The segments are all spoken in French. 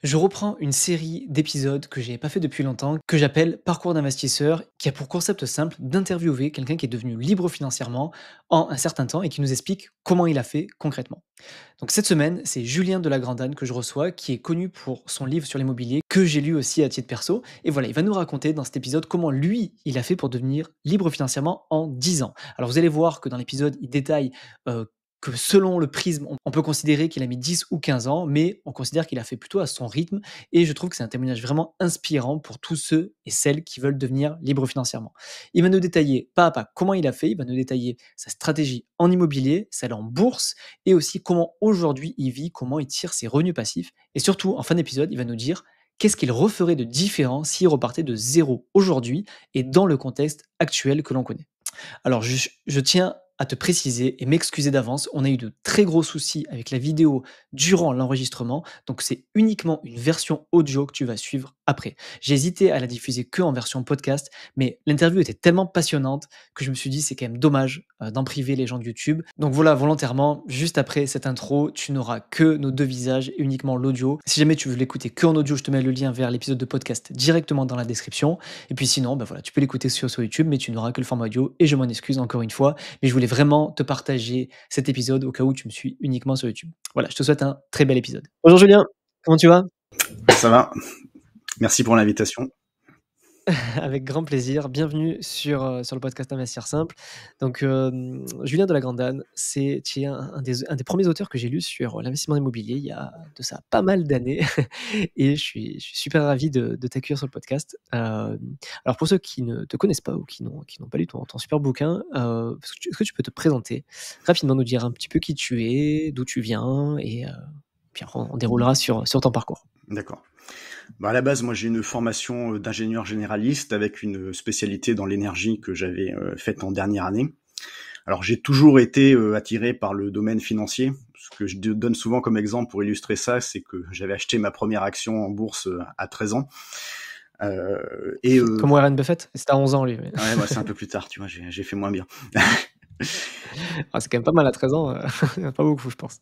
Je reprends une série d'épisodes que j'avais pas fait depuis longtemps, que j'appelle Parcours d'investisseur, qui a pour concept simple d'interviewer quelqu'un qui est devenu libre financièrement en un certain temps et qui nous explique comment il a fait concrètement. Donc cette semaine, c'est Julien de la Grandane que je reçois, qui est connu pour son livre sur l'immobilier, que j'ai lu aussi à titre perso. Et voilà, il va nous raconter dans cet épisode comment lui, il a fait pour devenir libre financièrement en 10 ans. Alors vous allez voir que dans l'épisode, il détaille que selon le prisme, on peut considérer qu'il a mis 10 ou 15 ans, mais on considère qu'il a fait plutôt à son rythme. Et je trouve que c'est un témoignage vraiment inspirant pour tous ceux et celles qui veulent devenir libres financièrement. Il va nous détailler pas à pas comment il a fait, il va nous détailler sa stratégie en immobilier, celle en bourse, et aussi comment aujourd'hui il vit, comment il tire ses revenus passifs. Et surtout, en fin d'épisode, il va nous dire qu'est-ce qu'il referait de différent s'il repartait de zéro aujourd'hui et dans le contexte actuel que l'on connaît. Alors, je tiens à te préciser et m'excuser d'avance, on a eu de très gros soucis avec la vidéo durant l'enregistrement, donc c'est uniquement une version audio que tu vas suivre après. J'ai hésité à la diffuser que en version podcast, mais l'interview était tellement passionnante que je me suis dit c'est quand même dommage d'en priver les gens de YouTube. Donc voilà, volontairement, juste après cette intro, tu n'auras que nos deux visages et uniquement l'audio. Si jamais tu veux l'écouter que en audio, je te mets le lien vers l'épisode de podcast directement dans la description. Et puis sinon, bah voilà, tu peux l'écouter sur YouTube, mais tu n'auras que le format audio et je m'en excuse encore une fois. Mais je voulais vraiment te partager cet épisode au cas où tu me suis uniquement sur YouTube. Voilà, je te souhaite un très bel épisode. Bonjour Julien, comment tu vas? Ça va. Merci pour l'invitation. Avec grand plaisir. Bienvenue sur le podcast Investir Simple. Donc, Julien de la Grandane, tu es un des premiers auteurs que j'ai lu sur l'investissement immobilier il y a de ça pas mal d'années et je suis super ravi de t'accueillir sur le podcast. Alors pour ceux qui ne te connaissent pas ou qui n'ont pas lu ton super bouquin, est-ce que tu peux te présenter rapidement, nous dire un petit peu qui tu es, d'où tu viens et puis après on déroulera sur ton parcours. D'accord. À la base, moi, j'ai une formation d'ingénieur généraliste avec une spécialité dans l'énergie que j'avais faite en dernière année. Alors, j'ai toujours été attiré par le domaine financier. Ce que je donne souvent comme exemple pour illustrer ça, c'est que j'avais acheté ma première action en bourse à 13 ans. Comme Warren Buffett, c'était à 11 ans lui. Ouais, c'est un peu plus tard, tu vois, j'ai fait moins bien. C'est quand même pas mal à 13 ans, pas beaucoup, je pense.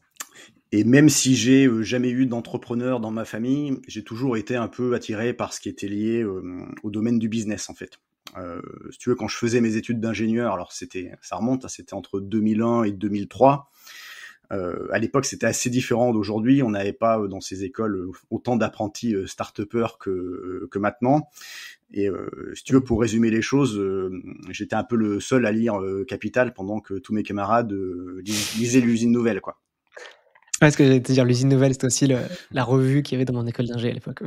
Et même si j'ai jamais eu d'entrepreneur dans ma famille, j'ai toujours été un peu attiré par ce qui était lié au domaine du business, en fait. Si tu veux, quand je faisais mes études d'ingénieur, alors ça remonte, c'était entre 2001 et 2003. À l'époque, c'était assez différent d'aujourd'hui. On n'avait pas dans ces écoles autant d'apprentis start-upers que maintenant. Et si tu veux, pour résumer les choses, j'étais un peu le seul à lire Capital pendant que tous mes camarades lisaient l'usine nouvelle, quoi. Ouais, ce que j'allais te dire, l'usine nouvelle, c'était aussi la revue qu'il y avait dans mon école d'ingé à l'époque.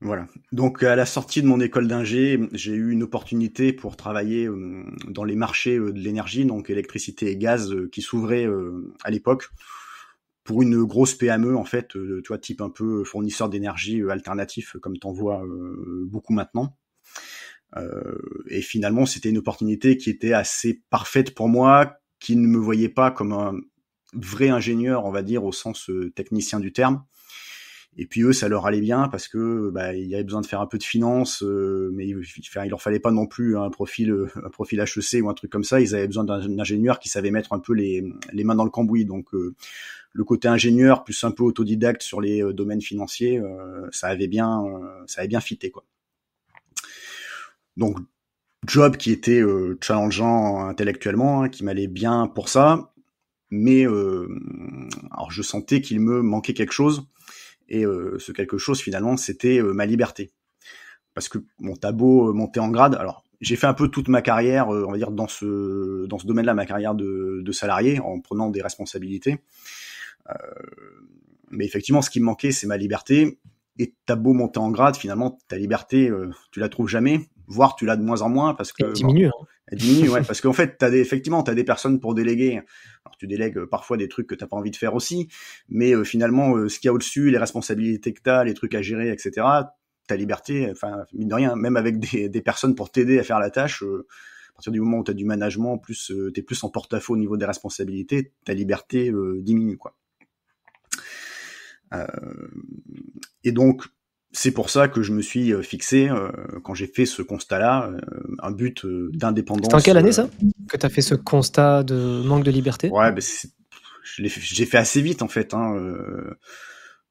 Voilà. Donc à la sortie de mon école d'ingé, j'ai eu une opportunité pour travailler dans les marchés de l'énergie, donc électricité et gaz, qui s'ouvraient à l'époque pour une grosse PME en fait, tu vois, type un peu fournisseur d'énergie alternatif comme t'en vois beaucoup maintenant. Et finalement, c'était une opportunité qui était assez parfaite pour moi, qui ne me voyait pas comme un vrai ingénieur, on va dire, au sens technicien du terme. Et puis eux, ça leur allait bien parce que il y avait besoin de faire un peu de finance, mais il leur fallait pas non plus un profil HEC ou un truc comme ça. Ils avaient besoin d'un ingénieur qui savait mettre un peu les mains dans le cambouis. Donc le côté ingénieur plus un peu autodidacte sur les domaines financiers, ça avait bien fité, quoi. Donc job qui était challengeant intellectuellement, qui m'allait bien pour ça, mais alors je sentais qu'il me manquait quelque chose. Et ce quelque chose, finalement, c'était ma liberté. Parce que t'as beau monter en grade, alors j'ai fait un peu toute ma carrière, on va dire, dans ce domaine-là, ma carrière de salarié, en prenant des responsabilités. Mais effectivement, ce qui me manquait, c'est ma liberté. Et t'as beau monter en grade, finalement, ta liberté, tu la trouves jamais, voire tu l'as de moins en moins, parce que... Elle diminue. Elle diminue, ouais, parce qu'en fait, t'as des personnes pour déléguer. Alors, tu délègues parfois des trucs que t'as pas envie de faire aussi, mais finalement, ce qu'il y a au-dessus, les responsabilités que t'as, les trucs à gérer, etc., ta liberté, enfin, mine de rien, même avec des personnes pour t'aider à faire la tâche, à partir du moment où t'as du management, plus t'es plus en porte-à-faux au niveau des responsabilités, ta liberté diminue, quoi. Et donc, c'est pour ça que je me suis fixé, quand j'ai fait ce constat-là, un but d'indépendance. C'était en quelle année, ça, que tu as fait ce constat de manque de liberté? Ouais, j'ai fait assez vite, en fait.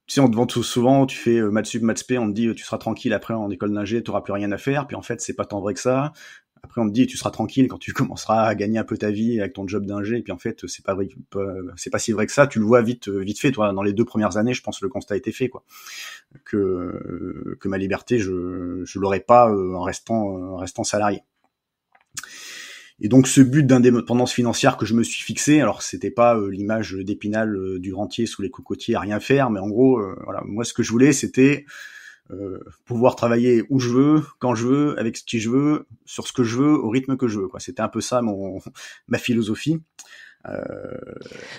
Tu sais, on te vend tout souvent, tu fais maths sup, maths spé, on te dit tu seras tranquille après en école d'ingé, tu n'auras plus rien à faire. Puis en fait, c'est pas tant vrai que ça. Après, on te dit tu seras tranquille quand tu commenceras à gagner un peu ta vie avec ton job d'ingé. Et puis en fait, c'est pas vrai, c'est pas si vrai que ça. Tu le vois vite fait, toi. Dans les 2 premières années, je pense que le constat a été fait, quoi. Que ma liberté, je l'aurais pas en restant salarié. Et donc ce but d'indépendance financière que je me suis fixé, alors c'était pas l'image d'Épinal du rentier sous les cocotiers à rien faire, mais en gros, voilà, moi ce que je voulais c'était pouvoir travailler où je veux, quand je veux, avec qui je veux, sur ce que je veux, au rythme que je veux, quoi. C'était un peu ça ma philosophie. Euh,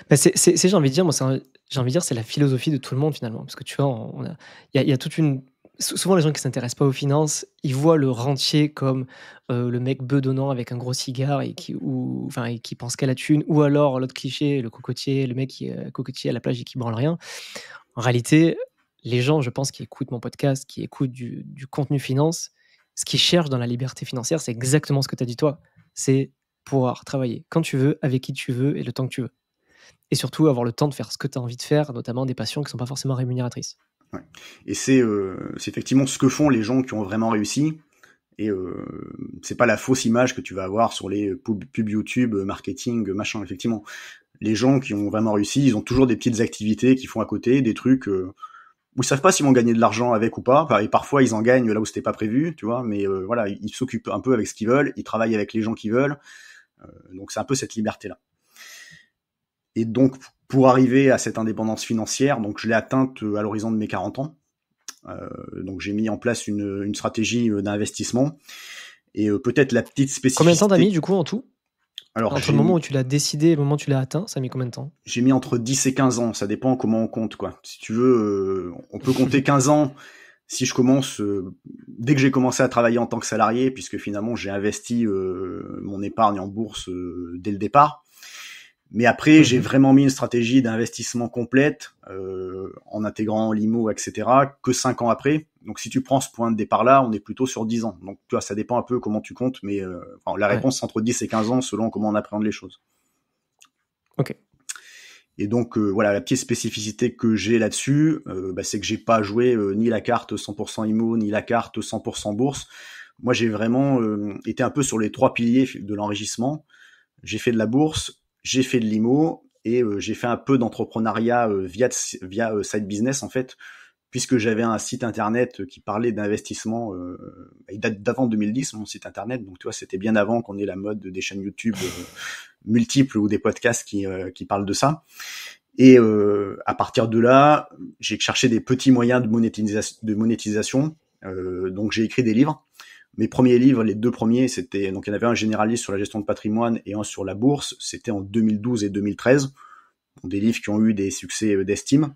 Bah, j'ai envie de dire, moi, j'ai envie de dire, c'est la philosophie de tout le monde finalement. Parce que tu vois, il y a toute une. Souvent, les gens qui s'intéressent pas aux finances, ils voient le rentier comme le mec bedonnant avec un gros cigare et qui pense qu'à la thune, ou alors l'autre cliché, le cocotier, le mec qui est cocotier à la plage et qui branle rien. En réalité, les gens, je pense, qui écoutent mon podcast, qui écoutent du contenu finance, ce qu'ils cherchent dans la liberté financière, c'est exactement ce que tu as dit toi. C'est pouvoir travailler quand tu veux, avec qui tu veux et le temps que tu veux. Et surtout avoir le temps de faire ce que tu as envie de faire, notamment des passions qui ne sont pas forcément rémunératrices. ouais. Et c'est effectivement ce que font les gens qui ont vraiment réussi. Et c'est pas la fausse image que tu vas avoir sur les pubs YouTube, marketing, machin. Effectivement, les gens qui ont vraiment réussi, ils ont toujours des petites activités qu'ils font à côté, des trucs où ils savent pas s'ils vont gagner de l'argent avec ou pas. Et parfois, ils en gagnent là où c'était pas prévu, tu vois. Mais voilà, ils s'occupent un peu avec ce qu'ils veulent, ils travaillent avec les gens qu'ils veulent. Donc c'est un peu cette liberté-là. Et donc, pour arriver à cette indépendance financière, donc je l'ai atteinte à l'horizon de mes 40 ans. Donc j'ai mis en place une stratégie d'investissement. Et peut-être la petite Combien de temps t'as mis spécificité. du coup en tout? Alors Entre le moment où tu l'as décidé et le moment où tu l'as atteint, ça a mis combien de temps? j'ai mis entre 10 et 15 ans, ça dépend comment on compte, quoi. Si tu veux, on peut compter 15 ans si je commence, dès que j'ai commencé à travailler en tant que salarié, puisque finalement j'ai investi mon épargne en bourse dès le départ. Mais après, j'ai vraiment mis une stratégie d'investissement complète en intégrant l'IMO, etc., que 5 ans après. Donc si tu prends ce point de départ-là, on est plutôt sur 10 ans. Donc tu vois, ça dépend un peu comment tu comptes, mais la réponse c'est entre 10 et 15 ans selon comment on appréhende les choses. Ok. Et donc voilà, la petite spécificité que j'ai là-dessus, c'est que j'ai pas joué ni la carte 100% IMO, ni la carte 100% bourse. Moi, j'ai vraiment été un peu sur les 3 piliers de l'enrichissement. J'ai fait de la bourse, j'ai fait de l'IMO et j'ai fait un peu d'entrepreneuriat via side business en fait, puisque j'avais un site internet qui parlait d'investissement. Il date d'avant 2010 mon site internet, donc tu vois, c'était bien avant qu'on ait la mode des chaînes YouTube multiples ou des podcasts qui parlent de ça. Et à partir de là, j'ai cherché des petits moyens de monétisation. Donc j'ai écrit des livres. Mes premiers livres, les 2 premiers, c'était donc il y en avait un généraliste sur la gestion de patrimoine et un sur la bourse. C'était en 2012 et 2013. Des livres qui ont eu des succès d'estime.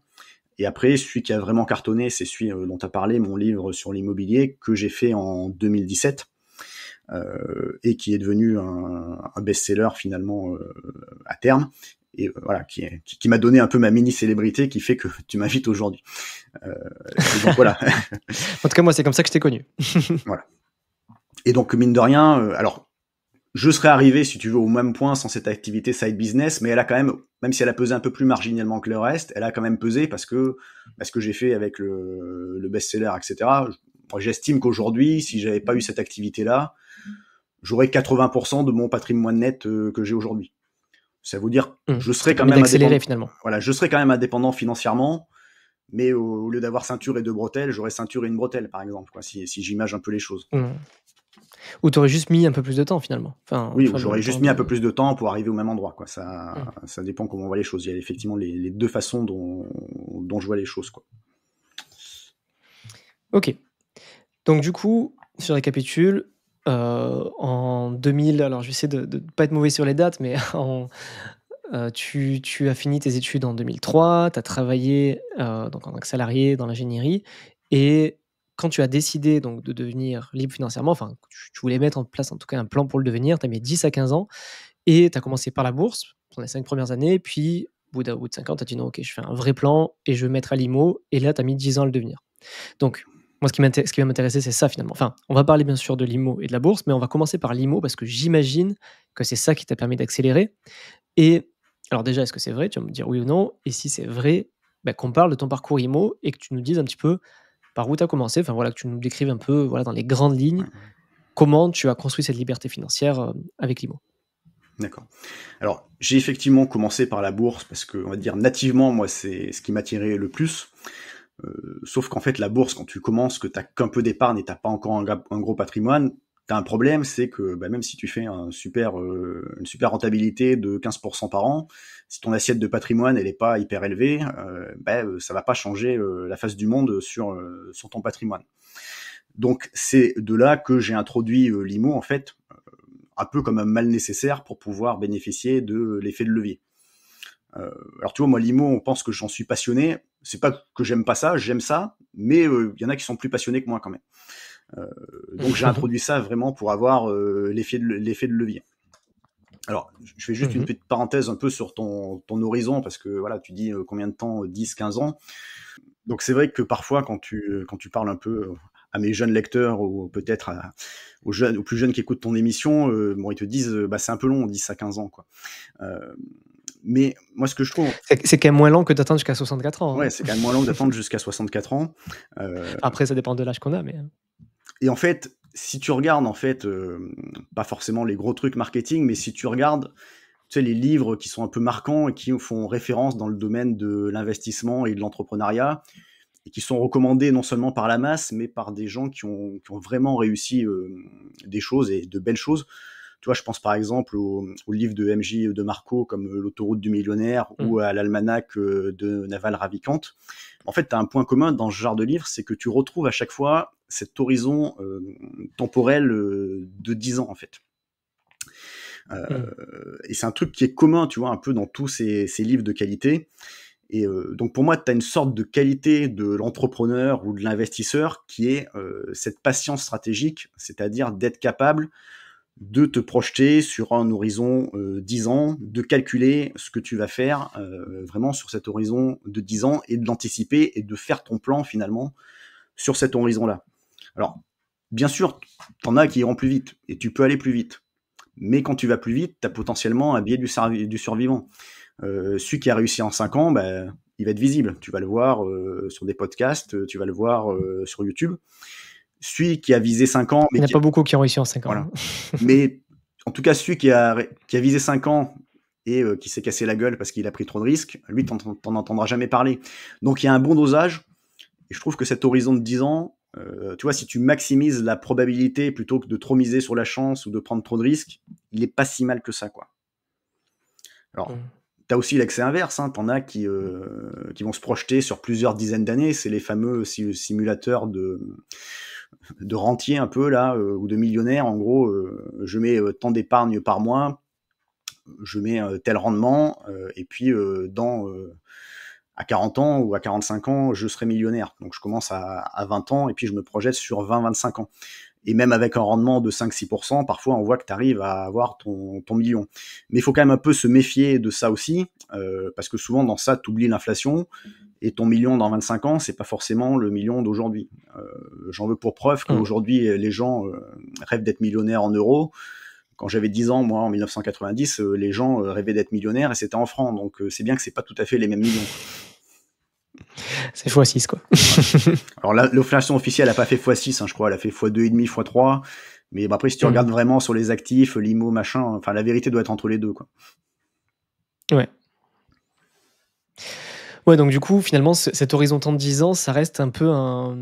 Et après, celui qui a vraiment cartonné, c'est celui dont tu as parlé, mon livre sur l'immobilier, que j'ai fait en 2017 et qui est devenu un best-seller finalement à terme. Et voilà, qui m'a donné un peu ma mini-célébrité qui fait que tu m'invites aujourd'hui. Donc voilà. En tout cas, moi, c'est comme ça que je t'ai connu. Voilà. Et donc, mine de rien, alors, je serais arrivé, si tu veux, au même point sans cette activité side business, mais elle a quand même si elle a pesé un peu plus marginalement que le reste, elle a quand même pesé parce que j'ai fait avec le best-seller, etc. J'estime qu'aujourd'hui, si j'avais pas eu cette activité-là, j'aurais 80% de mon patrimoine net que j'ai aujourd'hui. Ça veut dire, je serais quand même d'accélérer finalement. Voilà, je serais quand même indépendant financièrement, mais au lieu d'avoir ceinture et 2 bretelles, j'aurais ceinture et une bretelle, par exemple, quoi, si j'image un peu les choses. Ou tu aurais juste mis un peu plus de temps finalement. Oui, j'aurais juste mis un peu plus de temps pour arriver au même endroit, quoi. Ça dépend comment on voit les choses. Il y a effectivement les 2 façons dont je vois les choses, quoi. Ok. Donc du coup, si je récapitule, en 2000, alors je vais essayer de ne pas être mauvais sur les dates, mais tu as fini tes études en 2003, tu as travaillé donc en tant que salarié dans l'ingénierie, et quand tu as décidé donc de devenir libre financièrement, enfin tu voulais mettre en place en tout cas un plan pour le devenir, tu as mis 10 à 15 ans, et tu as commencé par la bourse pendant les 5 premières années, puis au bout de 5 ans, tu as dit non, ok, je fais un vrai plan et je vais mettre à l'IMO, et là tu as mis 10 ans à le devenir. Donc moi, ce qui va m'intéresser, c'est ça finalement. Enfin, on va parler bien sûr de l'IMO et de la bourse, mais on va commencer par l'IMO parce que j'imagine que c'est ça qui t'a permis d'accélérer. Et alors déjà, est-ce que c'est vrai? Tu vas me dire oui ou non. Et si c'est vrai, qu'on parle de ton parcours IMO et que tu nous dises un petit peu par où tu as commencé, enfin voilà, que tu nous décrives un peu, voilà, dans les grandes lignes, Ouais, comment tu as construit cette liberté financière, avec l'IMO? d'accord. Alors, j'ai effectivement commencé par la bourse parce que, on va dire, nativement, moi, c'est ce qui m'attirait le plus. Sauf qu'en fait, la bourse, quand tu commences, que tu as qu'un peu d'épargne et tu pas encore un gros patrimoine, tu as un problème, c'est que bah, même si tu fais une super rentabilité de 15% par an, si ton assiette de patrimoine elle est pas hyper élevée, ça va pas changer la face du monde sur ton patrimoine. Donc c'est de là que j'ai introduit l'IMO en fait, un peu comme un mal nécessaire pour pouvoir bénéficier de l'effet de levier. Alors tu vois, moi l'IMO, on pense que j'en suis passionné. C'est pas que j'aime pas ça, j'aime ça, mais il y en a qui sont plus passionnés que moi quand même. Euh, donc j'ai introduit ça vraiment pour avoir l'effet de levier. Alors, je fais juste une Mmh. petite parenthèse un peu sur ton horizon, parce que voilà, tu dis combien de temps, 10, 15 ans. Donc c'est vrai que parfois, quand tu parles un peu à mes jeunes lecteurs ou peut-être aux plus jeunes qui écoutent ton émission, bon, ils te disent, bah, c'est un peu long, 10 à 15 ans, quoi. Euh, mais moi, ce que je trouve, C'est quand même moins long que d'attendre jusqu'à 64 ans, ouais, hein. c'est quand même moins long d'attendre jusqu'à 64 ans. Enfin, Euh, après ça dépend de l'âge qu'on a, mais, et en fait, si tu regardes, en fait, pas forcément les gros trucs marketing, mais si tu regardes, tu sais, les livres qui sont un peu marquants et qui font référence dans le domaine de l'investissement et de l'entrepreneuriat, et qui sont recommandés non seulement par la masse, mais par des gens qui ont vraiment réussi des choses et de belles choses. Tu vois, je pense par exemple au livre de MJ de Marco, comme L'autoroute du millionnaire, mmh. ou à l'almanach de Naval Ravikant. En fait, tu as un point commun dans ce genre de livre, c'est que tu retrouves à chaque fois cet horizon temporel de 10 ans, en fait. Mmh. Et c'est un truc qui est commun, tu vois, un peu dans tous ces livres de qualité. Et donc pour moi, tu as une sorte de qualité de l'entrepreneur ou de l'investisseur qui est cette patience stratégique, c'est-à-dire d'être capable de te projeter sur un horizon 10 ans, de calculer ce que tu vas faire vraiment sur cet horizon de 10 ans et de l'anticiper et de faire ton plan finalement sur cet horizon-là. Alors, bien sûr, t'en as qui iront plus vite et tu peux aller plus vite. Mais quand tu vas plus vite, tu as potentiellement un biais du survivant. Celui qui a réussi en 5 ans, bah, il va être visible. Tu vas le voir sur des podcasts, tu vas le voir sur YouTube. Celui qui a visé 5 ans, Il mais n'y en a qui, pas beaucoup qui ont réussi en 5 ans, voilà. hein. Mais en tout cas, celui qui a visé 5 ans et qui s'est cassé la gueule parce qu'il a pris trop de risques, lui, t'en entendras jamais parler. Donc il y a un bon dosage. Et je trouve que cet horizon de 10 ans, tu vois, si tu maximises la probabilité plutôt que de trop miser sur la chance ou de prendre trop de risques, il est pas si mal que ça, quoi. Alors, Mmh. tu as aussi l'excès inverse, hein. T'en as qui vont se projeter sur plusieurs dizaines d'années. C'est les fameux simulateurs de rentiers un peu là, ou de millionnaires. En gros, je mets tant d'épargne par mois, je mets tel rendement, et puis à 40 ans ou à 45 ans, je serai millionnaire. Donc je commence à 20 ans et puis je me projette sur 20-25 ans. Et même avec un rendement de 5-6%, parfois on voit que tu arrives à avoir ton million. Mais il faut quand même un peu se méfier de ça aussi, parce que souvent dans ça, tu oublies l'inflation, et ton million dans 25 ans, c'est pas forcément le million d'aujourd'hui. J'en veux pour preuve Mmh. qu'aujourd'hui, les gens rêvent d'être millionnaires en euros. Quand j'avais 10 ans, moi, en 1990, les gens rêvaient d'être millionnaires et c'était en francs. Donc c'est bien que c'est pas tout à fait les mêmes millions, quoi. C'est x6 quoi. Voilà. Alors l'inflation officielle a pas fait x6, hein, je crois, elle a fait x2,5, x3. Mais bon, après, si tu Mmh. regardes vraiment sur les actifs, l'IMO, machin, enfin la vérité doit être entre les deux, quoi. Ouais. Ouais, donc du coup, finalement, cet horizon temps de 10 ans, ça reste un peu un,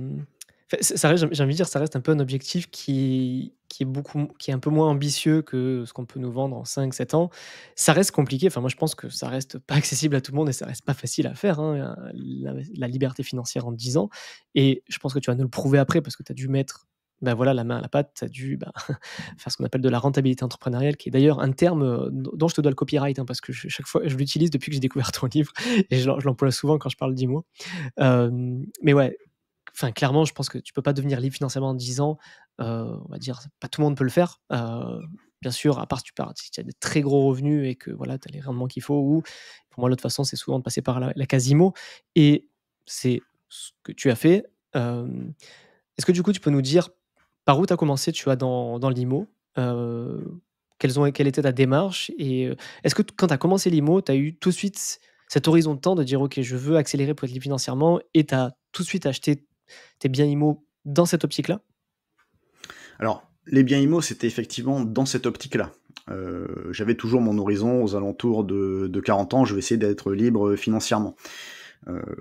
enfin, ça reste, j'ai envie de dire, ça reste un peu un objectif qui est un peu moins ambitieux que ce qu'on peut nous vendre en 5-7 ans. Ça reste compliqué, enfin moi je pense que ça reste pas accessible à tout le monde et ça reste pas facile à faire, hein, la liberté financière en 10 ans, et je pense que tu vas nous le prouver après parce que tu as dû mettre, bah, voilà, la main à la pâte, tu as dû, bah, faire ce qu'on appelle de la rentabilité entrepreneuriale, qui est d'ailleurs un terme, dont je te dois le copyright, hein, parce que chaque fois je l'utilise depuis que j'ai découvert ton livre et je l'emploie souvent quand je parle d'IMO. Mais ouais, enfin clairement, je pense que tu peux pas devenir libre financièrement en 10 ans, on va dire, pas tout le monde peut le faire. Bien sûr, à part si tu as des très gros revenus et que voilà, tu as les rendements qu'il faut, ou pour moi l'autre façon, c'est souvent de passer par la case IMO, et c'est ce que tu as fait. Est-ce que du coup, tu peux nous dire par où tu as commencé, tu vois, dans l'IMO? Quelle était ta démarche, et est-ce que quand tu as commencé l'IMO, tu as eu tout de suite cet horizon de temps de dire: «OK, je veux accélérer pour être libre financièrement» et tu as tout de suite acheté tes biens immo dans cette optique-là? Alors, les biens immo, c'était effectivement dans cette optique-là. J'avais toujours mon horizon aux alentours de 40 ans, je vais essayer d'être libre, financièrement.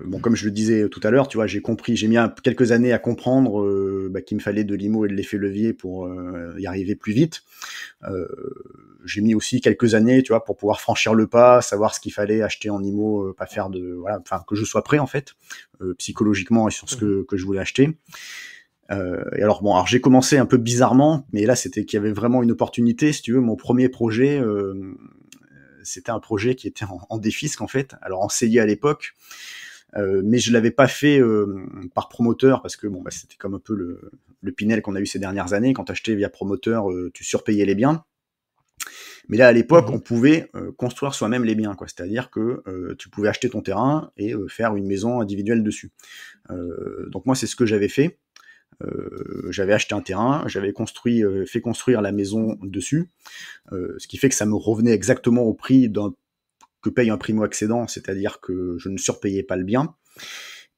Bon, comme je le disais tout à l'heure, tu vois, j'ai mis quelques années à comprendre qu'il me fallait de l'IMO et de l'effet levier pour y arriver plus vite. Euh, j'ai mis aussi quelques années, tu vois, pour pouvoir franchir le pas, savoir ce qu'il fallait acheter en IMO, pas faire de, voilà, enfin que je sois prêt en fait, psychologiquement et sur ce Mmh. que je voulais acheter. Et alors bon, alors j'ai commencé un peu bizarrement, mais là c'était qu'il y avait vraiment une opportunité, si tu veux. Mon premier projet, c'était un projet qui était en défisque en fait, alors en CELI à l'époque, mais je l'avais pas fait par promoteur parce que bon, bah, c'était comme un peu le Pinel qu'on a eu ces dernières années. Quand tu achetais via promoteur, tu surpayais les biens. Mais là, à l'époque, on Mmh. pouvait construire soi-même les biens, quoi. C'est-à-dire que tu pouvais acheter ton terrain et faire une maison individuelle dessus. Donc moi, c'est ce que j'avais fait. J'avais acheté un terrain, j'avais fait construire la maison dessus, ce qui fait que ça me revenait exactement au prix que paye un primo-accédant, c'est-à-dire que je ne surpayais pas le bien.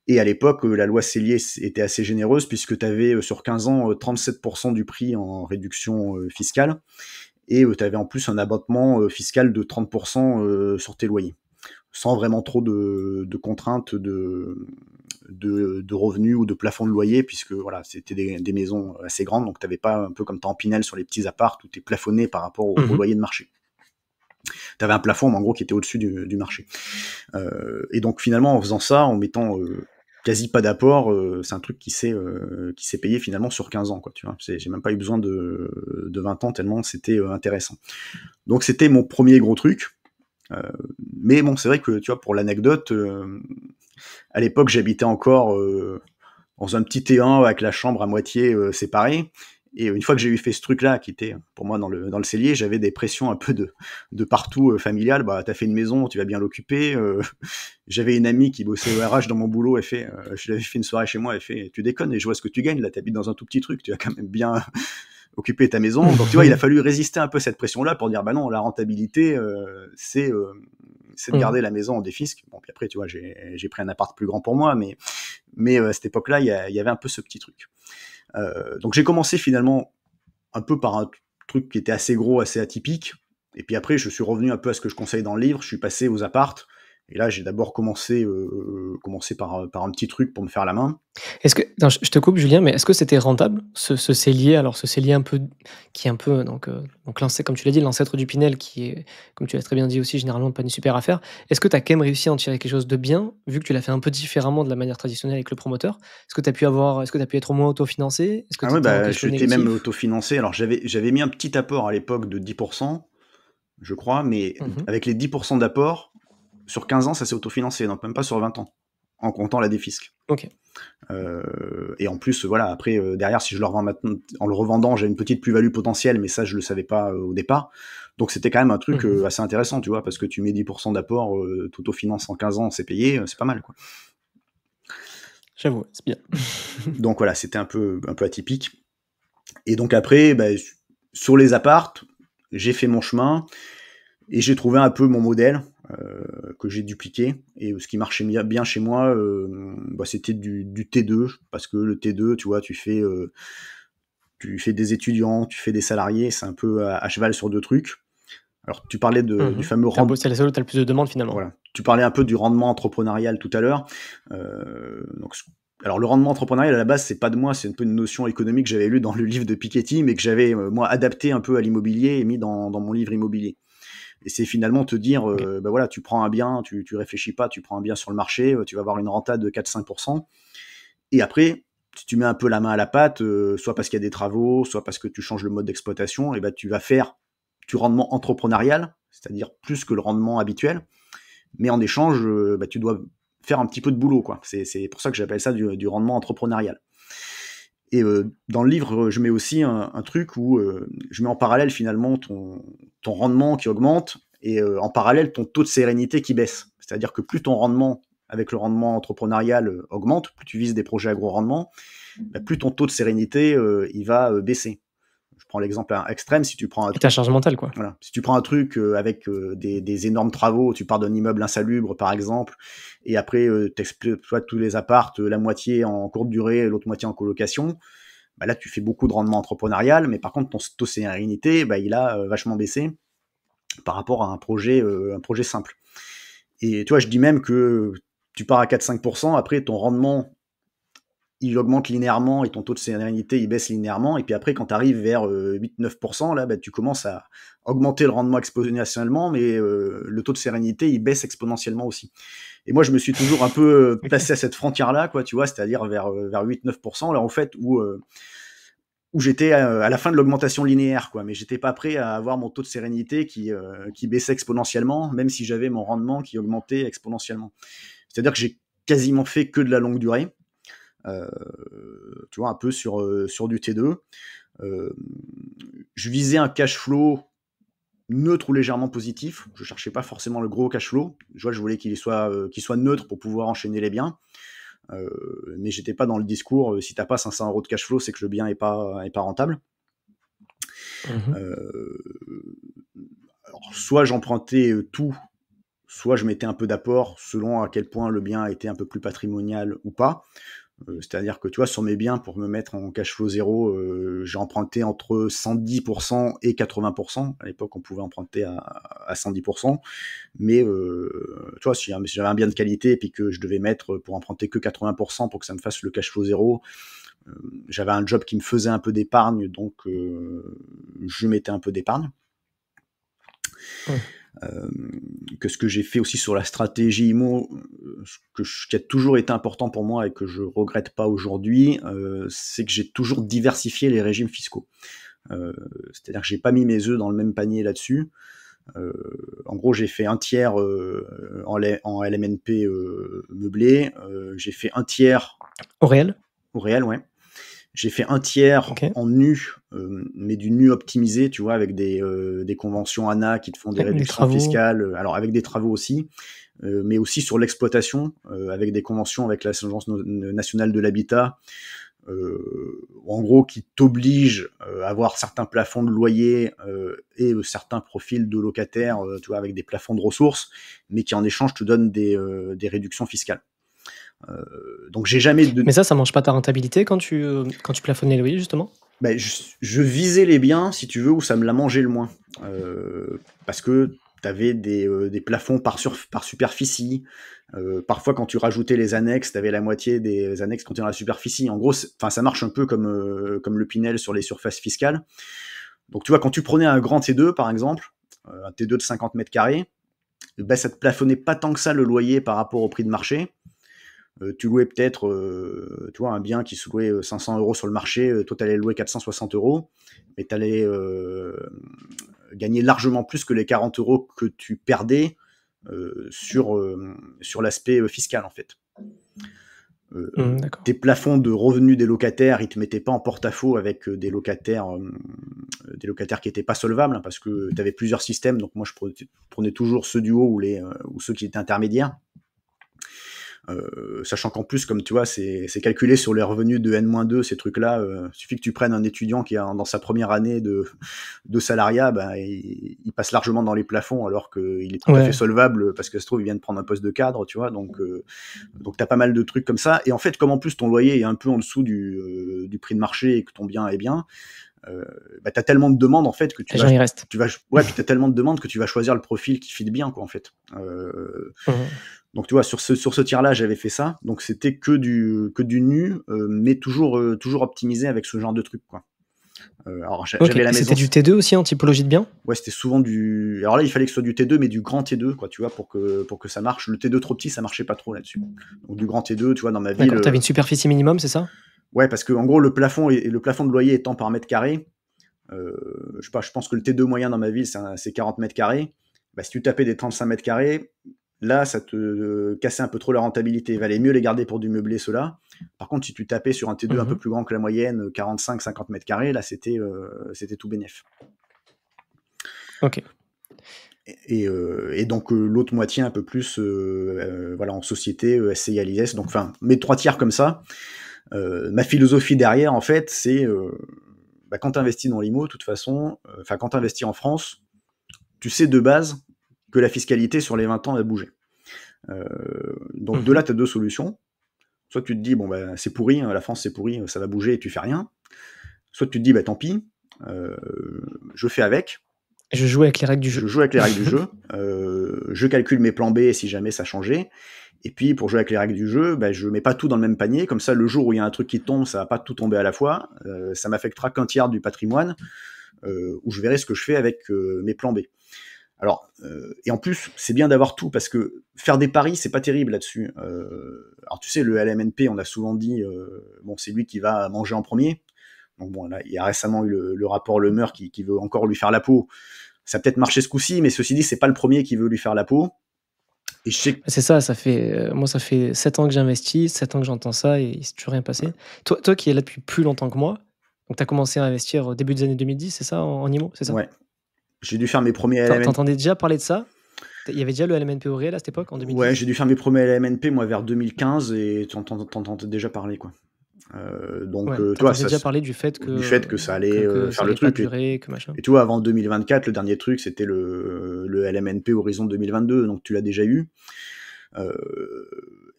Et à l'époque, la loi Cellier était assez généreuse puisque tu avais sur 15 ans 37% du prix en réduction fiscale et tu avais en plus un abattement fiscal de 30% sur tes loyers, sans vraiment trop de contraintes de revenus ou de plafond de loyer, puisque voilà, c'était des maisons assez grandes, donc tu n'avais pas un peu comme tu en Pinel sur les petits apparts où tu es plafonné par rapport au Mmh. loyer de marché. Tu avais un plafond, mais en gros, qui était au-dessus du marché. Et donc finalement, en faisant ça, en mettant quasi pas d'apport, c'est un truc qui s'est payé finalement sur 15 ans, quoi, tu vois. J'ai même pas eu besoin de 20 ans tellement c'était intéressant. Donc c'était mon premier gros truc. Euh, mais bon, c'est vrai que tu vois, pour l'anecdote, à l'époque, j'habitais encore dans un petit T1 avec la chambre à moitié séparée. Et une fois que j'ai eu fait ce truc-là, qui était pour moi dans le cellier, j'avais des pressions un peu de partout familiales. Bah, t'as fait une maison, tu vas bien l'occuper. J'avais une amie qui bossait au RH dans mon boulot. Je lui avais fait une soirée chez moi. Elle fait, tu déconnes, et je vois ce que tu gagnes. Là, t'habites dans un tout petit truc. Tu vas quand même bien occuper ta maison. Donc, tu vois, il a fallu résister un peu à cette pression-là pour dire, bah non, la rentabilité, c'est de Mmh. garder la maison en défisque. Bon, puis après, tu vois, j'ai pris un appart plus grand pour moi, mais à cette époque-là, il y avait un peu ce petit truc. Donc j'ai commencé finalement un peu par un truc qui était assez gros, assez atypique. Et puis après, je suis revenu un peu à ce que je conseille dans le livre. Je suis passé aux appartes. Et là, j'ai d'abord commencé par un petit truc pour me faire la main. Est-ce que attends, je te coupe Julien, mais est-ce que c'était rentable ce cellier? Alors ce cellier un peu qui est un peu donc comme tu l'as dit, l'ancêtre du Pinel qui est, comme tu l'as très bien dit aussi, généralement pas une super affaire. Est-ce que tu as quand même réussi à en tirer quelque chose de bien, vu que tu l'as fait un peu différemment de la manière traditionnelle avec le promoteur? Est-ce que tu as pu être au moins autofinancé? Est-ce que Ah tu ouais, étais en bah, cash flow j'étais même négatif? autofinancé. Alors j'avais mis un petit apport à l'époque de 10%, je crois, mais Mmh. avec les 10% d'apport, sur 15 ans, ça s'est autofinancé, donc même pas sur 20 ans, en comptant la défisque. OK. Et en plus, voilà, après, derrière, si je le revends maintenant, en le revendant, j'ai une petite plus-value potentielle, mais ça, je le savais pas au départ. Donc, c'était quand même un truc Mmh. assez intéressant, tu vois, parce que tu mets 10% d'apport, tout au finance en 15 ans, c'est payé, c'est pas mal, quoi. J'avoue, ouais, c'est bien. Donc voilà, c'était un peu atypique. Et donc après, bah, sur les appartes, j'ai fait mon chemin et j'ai trouvé un peu mon modèle que j'ai dupliqué. Et ce qui marchait bien chez moi, bah, c'était du T2, parce que le T2, tu vois, tu fais des étudiants, tu fais des salariés, c'est un peu à cheval sur deux trucs. Alors, tu parlais du Mmh. fameux C'est la seule où tu as le plus de demandes finalement. voilà, tu parlais un peu du rendement entrepreneurial tout à l'heure. Donc, alors le rendement entrepreneurial à la base, c'est pas de moi, c'est un peu une notion économique que j'avais lue dans le livre de Piketty, mais que j'avais moi adapté un peu à l'immobilier et mis dans mon livre immobilier. Et c'est finalement te dire, OK. bah voilà, tu prends un bien, tu réfléchis pas, tu prends un bien sur le marché, tu vas avoir une renta de 4-5%. Et après, si tu mets un peu la main à la pâte, soit parce qu'il y a des travaux, soit parce que tu changes le mode d'exploitation, et ben tu vas faire du rendement entrepreneurial, c'est-à-dire plus que le rendement habituel, mais en échange, bah, tu dois faire un petit peu de boulot, quoi. C'est pour ça que j'appelle ça du rendement entrepreneurial. Et dans le livre, je mets aussi un truc où je mets en parallèle finalement ton rendement qui augmente et en parallèle ton taux de sérénité qui baisse. C'est-à-dire que plus ton rendement avec le rendement entrepreneurial augmente, plus tu vises des projets à gros rendement, bah, plus ton taux de sérénité il va baisser. prends l'exemple extrême, si tu prends un Et ta truc, charge mentale, quoi. voilà, si tu prends un truc avec des énormes travaux, tu pars d'un immeuble insalubre par exemple, et après t'exploites tous les appartes, la moitié en courte durée, et l'autre moitié en colocation, bah là tu fais beaucoup de rendement entrepreneurial, mais par contre ton taux de sérénité, bah, il a vachement baissé par rapport à un projet simple. Et tu vois, je dis même que tu pars à 4-5%, après ton rendement il augmente linéairement et ton taux de sérénité il baisse linéairement. Et puis après, quand tu arrives vers 8-9%, là, bah, tu commences à augmenter le rendement exponentiellement, mais le taux de sérénité il baisse exponentiellement aussi. Et moi, je me suis toujours un peu OK. placé à cette frontière-là, quoi, tu vois, c'est-à-dire vers 8-9%, là, en fait, où j'étais à la fin de l'augmentation linéaire, quoi, mais j'étais pas prêt à avoir mon taux de sérénité qui baissait exponentiellement, même si j'avais mon rendement qui augmentait exponentiellement. C'est-à-dire que j'ai quasiment fait que de la longue durée. Euh, tu vois, un peu sur du T2. Euh, je visais un cash flow neutre ou légèrement positif. Je cherchais pas forcément le gros cash flow. Je voulais qu'il soit neutre pour pouvoir enchaîner les biens. Mais j'étais pas dans le discours si t'as pas 500 euros de cash flow, c'est que le bien est pas rentable. Mmh. Euh, alors, soit j'empruntais tout, soit je mettais un peu d'apport selon à quel point le bien était un peu plus patrimonial ou pas. C'est-à-dire que tu vois, sur mes biens, pour me mettre en cash flow zéro, j'ai emprunté entre 110% et 80%. À l'époque, on pouvait emprunter à 110%. Mais tu vois, si j'avais un bien de qualité et puis que je devais mettre pour emprunter que 80% pour que ça me fasse le cash flow zéro, j'avais un job qui me faisait un peu d'épargne, donc je mettais un peu d'épargne. Ouais. Que ce que j'ai fait aussi sur la stratégie IMO, qui a toujours été important pour moi et que je regrette pas aujourd'hui, c'est que j'ai toujours diversifié les régimes fiscaux. C'est-à-dire que j'ai pas mis mes œufs dans le même panier là-dessus. En gros, j'ai fait un tiers en LMNP meublé, j'ai fait un tiers Au réel? au réel, ouais. J'ai fait un tiers OK. en nu, mais du nu optimisé, tu vois, avec des conventions ANA qui te font des Ouais, du réductions travaux. fiscales, alors avec des travaux aussi, mais aussi sur l'exploitation, avec des conventions avec l'Agence nationale de l'habitat, en gros qui t'obligent à avoir certains plafonds de loyer et certains profils de locataires, tu vois, avec des plafonds de ressources, mais qui en échange te donnent des réductions fiscales. Donc j'ai jamais de Mais ça mange pas ta rentabilité quand tu plafonnes les loyers, justement? Bah, je visais les biens, si tu veux, où ça me l'a mangé le moins. Parce que tu avais des plafonds par superficie. Parfois, quand tu rajoutais les annexes, tu avais la moitié des annexes contenant la superficie. En gros, ça marche un peu comme le Pinel sur les surfaces fiscales. Donc, tu vois, quand tu prenais un grand T2, par exemple, un T2 de 50 mètres carrés, bah, ça te plafonnait pas tant que ça le loyer par rapport au prix de marché. Tu louais peut-être tu vois, un bien qui se louait 500 euros sur le marché, toi tu allais louer 460 euros, mais tu allais gagner largement plus que les 40 euros que tu perdais sur l'aspect fiscal en fait. Mmh, d'accord. Tes plafonds de revenus des locataires, ils te mettaient pas en porte-à-faux avec des locataires qui étaient pas solvables, hein, parce que tu avais plusieurs systèmes, donc moi je prenais toujours ceux du haut ou ceux qui étaient intermédiaires. Sachant qu'en plus, comme tu vois, c'est calculé sur les revenus de N-2, ces trucs-là. Suffit que tu prennes un étudiant qui est dans sa première année de salariat, bah, il passe largement dans les plafonds alors qu'il est tout à fait Ouais. solvable parce que ça se trouve, il vient de prendre un poste de cadre, tu vois. Donc tu as pas mal de trucs comme ça. Et en fait, comme en plus ton loyer est un peu en dessous du prix de marché et que ton bien est bien, bah, tu as tellement de demandes en fait que Les gens y restent. ouais, puis tu as tellement de demandes que tu vas choisir le profil qui fit bien, quoi, en fait. Mmh. Donc tu vois, sur ce tir-là, j'avais fait ça. Donc c'était que du nu, mais toujours optimisé avec ce genre de truc, quoi. Alors OK, j'avais la et maison. c'était du T2 aussi en typologie de bien? Ouais, c'était souvent du. Alors là, il fallait que ce soit du T2, mais du grand T2, quoi, tu vois, pour que ça marche. Le T2 trop petit, ça marchait pas trop là-dessus. Donc du grand T2, tu vois, dans ma ville. D'accord, tu avais une superficie minimum, c'est ça? Ouais, parce que en gros, le plafond de loyer étant par mètre carré, je sais pas, je pense que le T2 moyen dans ma ville, c'est 40 mètres carrés. Bah, si tu tapais des 35 mètres carrés, là, ça te cassait un peu trop la rentabilité. Il valait mieux les garder pour du meublé, ceux-là. Par contre, si tu tapais sur un T2 un peu Mmh. plus grand que la moyenne, 45-50 mètres carrés, là, c'était tout bénef. OK. Et donc, l'autre moitié un peu plus voilà, en société, SCI à l'IS. Donc, enfin, mes 3 tiers comme ça. Ma philosophie derrière, en fait, c'est bah, quand tu investis dans l'IMO, de toute façon, enfin quand tu investis en France, tu sais de base que la fiscalité sur les 20 ans va bouger. Donc de là, tu as deux solutions. Soit tu te dis, bon, bah, c'est pourri, la France c'est pourri, ça va bouger et tu fais rien. Soit tu te dis, bah, tant pis, je fais avec. Je joue avec les règles du jeu. Je joue avec les règles du jeu. Je calcule mes plans B si jamais ça changeait. Et puis, pour jouer avec les règles du jeu, bah, je mets pas tout dans le même panier. Comme ça, le jour où il y a un truc qui tombe, ça va pas tout tomber à la fois. Ça m'affectera qu'un tiers du patrimoine, où je verrai ce que je fais avec mes plans B. Alors, et en plus, c'est bien d'avoir tout, parce que faire des paris, c'est pas terrible là-dessus. Alors, tu sais, le LMNP, on a souvent dit, bon, c'est lui qui va manger en premier. Donc bon, là, il y a récemment eu le rapport Le Meur qui veut encore lui faire la peau. Ça a peut-être marché ce coup-ci, mais ceci dit, c'est pas le premier qui veut lui faire la peau. Et je sais que... C'est ça, moi ça fait 7 ans que j'investis, 7 ans que j'entends ça et il s'est toujours rien passé. Toi qui es là depuis plus longtemps que moi, donc tu as commencé à investir au début des années 2010, c'est ça, en IMO, c'est ça? Ouais. J'ai dû faire mes premiers LMNP. T'entendais déjà parler de ça? Il y avait déjà le LMNP au réel à cette époque, en 2010? Ouais, j'ai dû faire mes premiers LMNP, moi, vers 2015, et t'entendais déjà parler, quoi. Donc, Ouais, toi, t'entendais déjà parler du fait que ça allait que faire ça le allait pas truc. durer, que machin. Et tu vois, avant 2024, le dernier truc, c'était le LMNP Horizon 2022, donc tu l'as déjà eu.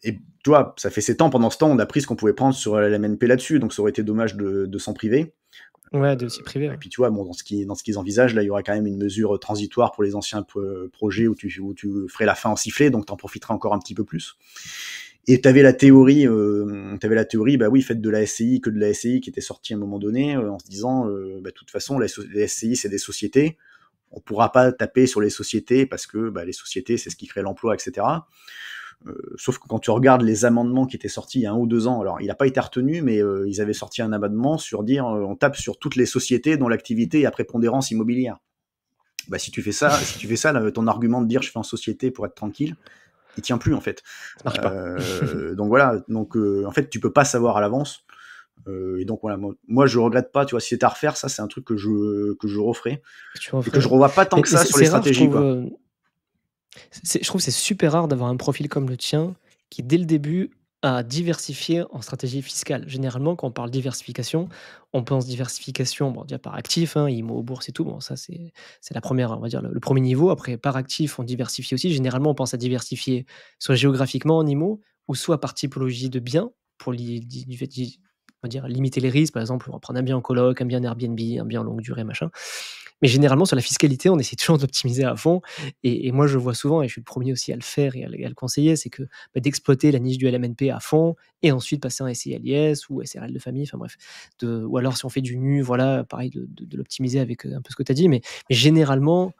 Et toi, ça fait 7 ans, pendant ce temps, on a pris ce qu'on pouvait prendre sur LMNP là-dessus, donc ça aurait été dommage de s'en priver. Ouais, de s'y priver. Et puis tu vois, bon, dans ce qu'ils envisagent, là, il y aura quand même une mesure transitoire pour les anciens projets où tu ferais la fin en sifflet, donc tu en profiteras encore un petit peu plus. Et tu avais la théorie, bah oui, faites de la SCI, que de la SCI qui était sortie à un moment donné, en se disant, bah, de toute façon, les SCI, c'est des sociétés, on pourra pas taper sur les sociétés parce que bah, les sociétés, c'est ce qui crée l'emploi, etc. Sauf que quand tu regardes les amendements qui étaient sortis il y a 1 ou 2 ans, alors il n'a pas été retenu, mais ils avaient sorti un amendement sur dire on tape sur toutes les sociétés dont l'activité est à prépondérance immobilière. Bah, si tu fais ça, ton argument de dire je fais en société pour être tranquille, il tient plus en fait. Ça marche pas. Donc voilà, en fait tu peux pas savoir à l'avance. Et donc voilà, moi je regrette pas, tu vois, si c'était à refaire, ça c'est un truc que je referais et que je revois pas tant que ça sur les stratégies, quoi. Je trouve que c'est super rare d'avoir un profil comme le tien qui, dès le début, a diversifié en stratégie fiscale. Généralement, quand on parle diversification, on pense diversification, bon, déjà par actif, hein, IMO, bourse et tout. Bon, ça, c'est la première, on va dire, le premier niveau. Après, par actif, on diversifie aussi. Généralement, on pense à diversifier soit géographiquement en IMO ou soit par typologie de biens pour on va dire, limiter les risques. Par exemple, on va prendre un bien en coloc, un bien en Airbnb, un bien en longue durée, machin. Mais généralement, sur la fiscalité, on essaie toujours d'optimiser à fond. Et moi, je vois souvent, et je suis le premier aussi à le faire et à le conseiller, c'est que bah, d'exploiter la niche du LMNP à fond et ensuite passer en SCI-LIS ou SRL de famille, enfin bref. Ou alors, si on fait du nu, voilà, pareil, de l'optimiser avec un peu ce que tu as dit. Mais généralement,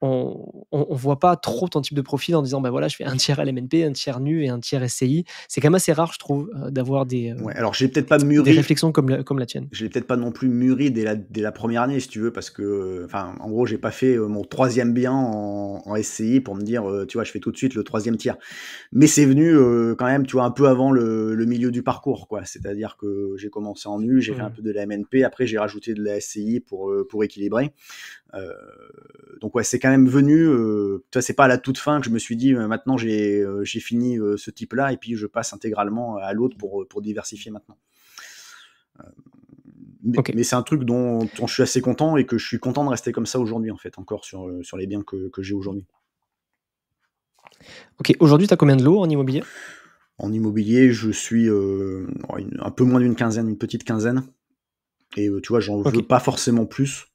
on voit pas trop ton type de profil en disant bah voilà, je fais un tiers LMNP, un tiers nu et un tiers SCI. C'est quand même assez rare, je trouve, d'avoir Ouais, alors j'ai peut-être pas des mûri. réflexions comme la tienne. Je l'ai peut-être pas non plus mûri dès la première année, si tu veux, parce que, enfin, en gros, j'ai pas fait mon 3e bien en SCI pour me dire, tu vois, je fais tout de suite le 3e tiers. Mais c'est venu quand même, tu vois, un peu avant le milieu du parcours, quoi. C'est-à-dire que j'ai commencé en U, j'ai fait un peu de la MNP, après j'ai rajouté de la SCI pour équilibrer. Donc ouais, c'est quand même venu. Tu vois, c'est pas à la toute fin que je me suis dit maintenant j'ai fini ce type-là et puis je passe intégralement à l'autre pour diversifier maintenant. Mais c'est un truc dont je suis assez content et que je suis content de rester comme ça aujourd'hui en fait, encore sur les biens que j'ai aujourd'hui. Ok, aujourd'hui, tu as combien de lots en immobilier? En immobilier, je suis un peu moins d'une quinzaine, une petite quinzaine. Et tu vois, j'en veux pas forcément plus.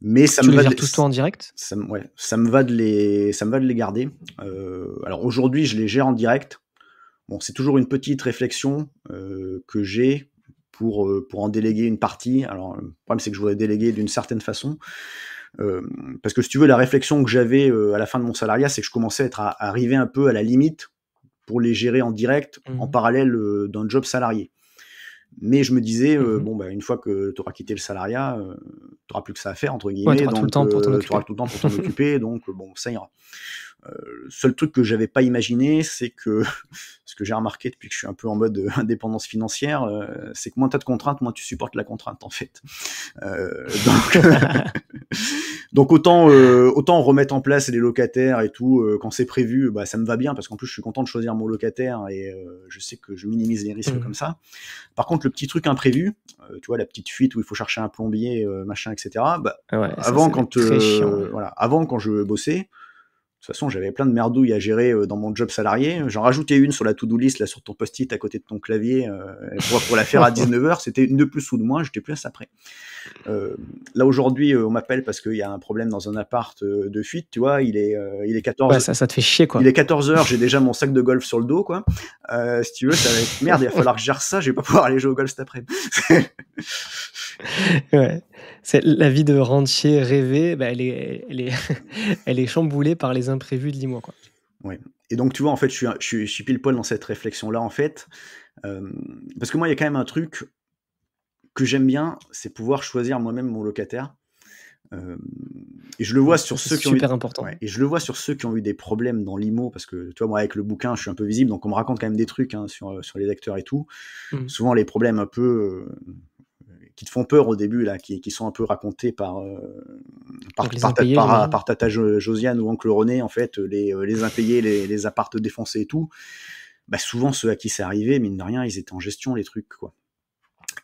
Mais ça tu me les va gères tous toi en direct? ça me va de les garder. Alors aujourd'hui, je les gère en direct. Bon, c'est toujours une petite réflexion que j'ai pour en déléguer une partie. Alors le problème, c'est que je voudrais déléguer d'une certaine façon. Parce que si tu veux, la réflexion que j'avais à la fin de mon salariat, c'est que je commençais à arriver un peu à la limite pour les gérer en direct, en parallèle d'un job salarié. Mais je me disais, bon, bah, une fois que tu auras quitté le salariat, tu n'auras plus que ça à faire, entre guillemets, ouais, tu auras tout le temps pour t'en tu auras tout le temps pour t'en occuper, donc bon, ça ira. Le seul truc que j'avais pas imaginé, c'est que ce que j'ai remarqué depuis que je suis un peu en mode indépendance financière, c'est que moins tu as de contraintes, moins tu supportes la contrainte en fait. Donc donc autant remettre en place les locataires et tout quand c'est prévu, bah ça me va bien parce qu'en plus je suis content de choisir mon locataire et je sais que je minimise les risques comme ça. Par contre, le petit truc imprévu, tu vois, la petite fuite où il faut chercher un plombier, machin, etc. Bah, Ouais, ça, avant ça va être quand très chiant, ouais. voilà, avant quand je bossais, de toute façon, j'avais plein de merdouilles à gérer dans mon job salarié. J'en rajoutais une sur la to-do list, là, sur ton post-it à côté de ton clavier, pour la faire à 19h. C'était une de plus ou de moins, j'étais plus à ça près. Là, aujourd'hui, on m'appelle parce qu'il y a un problème dans un appart de fuite, tu vois. Il est Ouais, 14, ça te fait chier, il quoi. est 14h, j'ai déjà mon sac de golf sur le dos, quoi. Si tu veux, ça va être merde, il va falloir que je gère ça, je vais pas pouvoir aller jouer au golf cet après-midi. Ouais, c'est la vie de rentier rêvé, bah, elle est elle est chamboulée par les imprévus de l'IMO, quoi. Ouais. Et donc, tu vois, en fait, je suis pile poil dans cette réflexion-là, en fait. Parce que moi, il y a quand même un truc que j'aime bien, c'est pouvoir choisir moi-même mon locataire. Hem, et je le vois Ça, sur c'est ceux qui ont eu super important. ouais, et je le vois sur ceux qui ont eu des problèmes dans l'IMO parce que, tu vois, moi, avec le bouquin, je suis un peu visible, donc on me raconte quand même des trucs, hein, sur les acteurs et tout. Mmh. Souvent les problèmes un peu, qui te font peur au début là, qui sont un peu racontés par, Donc les impayés, j'imagine? par tata Josiane ou oncle René, en fait, les impayés, les apparts défoncés et tout, bah, souvent ceux à qui c'est arrivé, mine de rien, ils étaient en gestion les trucs, quoi.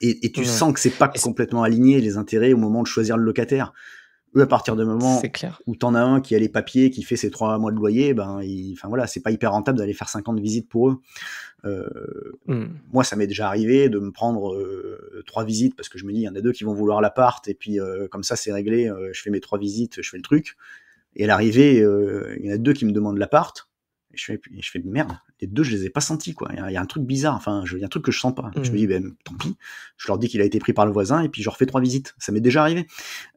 Et tu Ouais sens que c'est pas et c'est complètement aligné les intérêts au moment de choisir le locataire. Eux, à partir du c'est moment clair. où tu en as un qui a les papiers, qui fait ses 3 mois de loyer, ben, enfin voilà, c'est pas hyper rentable d'aller faire 50 visites pour eux. Mmh. Moi, ça m'est déjà arrivé de me prendre 3 visites parce que je me dis, il y en a 2 qui vont vouloir l'appart et puis comme ça, c'est réglé, je fais mes 3 visites, je fais le truc. Et à l'arrivée, il y en a 2 qui me demandent l'appart. Et je fais merde, les 2 je les ai pas sentis, quoi. Il y a un truc bizarre, enfin, il y a un truc que je sens pas. Je me Mmh. dis, ben, tant pis. Je leur dis qu'il a été pris par le voisin et puis je refais 3 visites. Ça m'est déjà arrivé.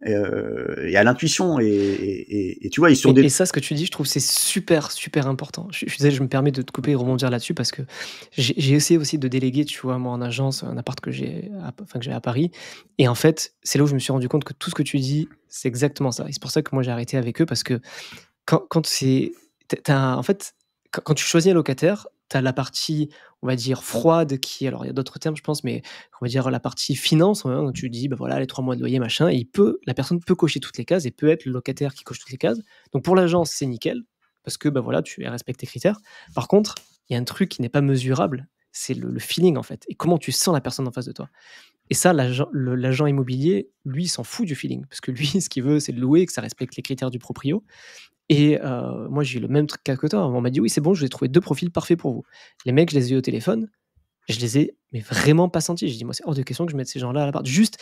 Et à l'intuition et tu vois, ils sont Et des. ça, ce que tu dis, je trouve c'est super, super important. Je suis désolé, je me permets de te couper et rebondir là-dessus parce que j'ai essayé aussi de déléguer, tu vois, moi, en agence, un appart que j'ai à Paris et en fait, c'est là où je me suis rendu compte que tout ce que tu dis, c'est exactement ça et c'est pour ça que moi, j'ai arrêté avec eux parce que quand c'est tu as en fait, quand tu choisis un locataire, tu as la partie, on va dire, froide qui alors il y a d'autres termes, je pense, mais on va dire la partie finance, hein, où tu dis: «Bah, voilà, les 3 mois de loyer, machin» et la personne peut cocher toutes les cases et peut être le locataire qui coche toutes les cases. Donc pour l'agence, c'est nickel parce que, bah, voilà, tu respectes tes critères. Par contre, il y a un truc qui n'est pas mesurable, c'est le feeling, en fait et comment tu sens la personne en face de toi et ça, l'agent immobilier, lui, il s'en fout du feeling parce que lui, ce qu'il veut, c'est de louer, que ça respecte les critères du proprio et moi, j'ai eu le même truc cas que toi. On m'a dit: «Oui, c'est bon, je vous ai trouvé 2 profils parfaits pour vous». Les mecs, je les ai eu au téléphone, je les ai mais vraiment pas sentis. J'ai dit: «Moi, c'est hors de question que je mette ces gens-là à l'appart». Juste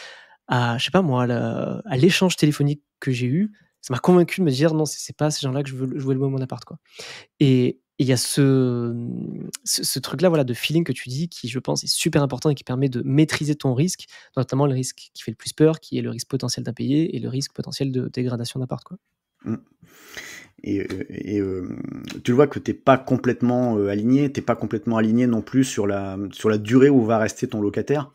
à je sais pas moi, à l'échange téléphonique que j'ai eu, ça m'a convaincu de me dire: «Non, c'est pas ces gens-là que je veux louer mon appart, quoi» et il y a ce truc-là, voilà, de feeling que tu dis qui, je pense, est super important et qui permet de maîtriser ton risque, notamment le risque qui fait le plus peur, qui est le risque potentiel d'impayé et le risque potentiel de dégradation d'appart, quoi. Mmh. Tu le vois que t'es pas complètement aligné, t'es pas complètement aligné non plus sur la durée où va rester ton locataire.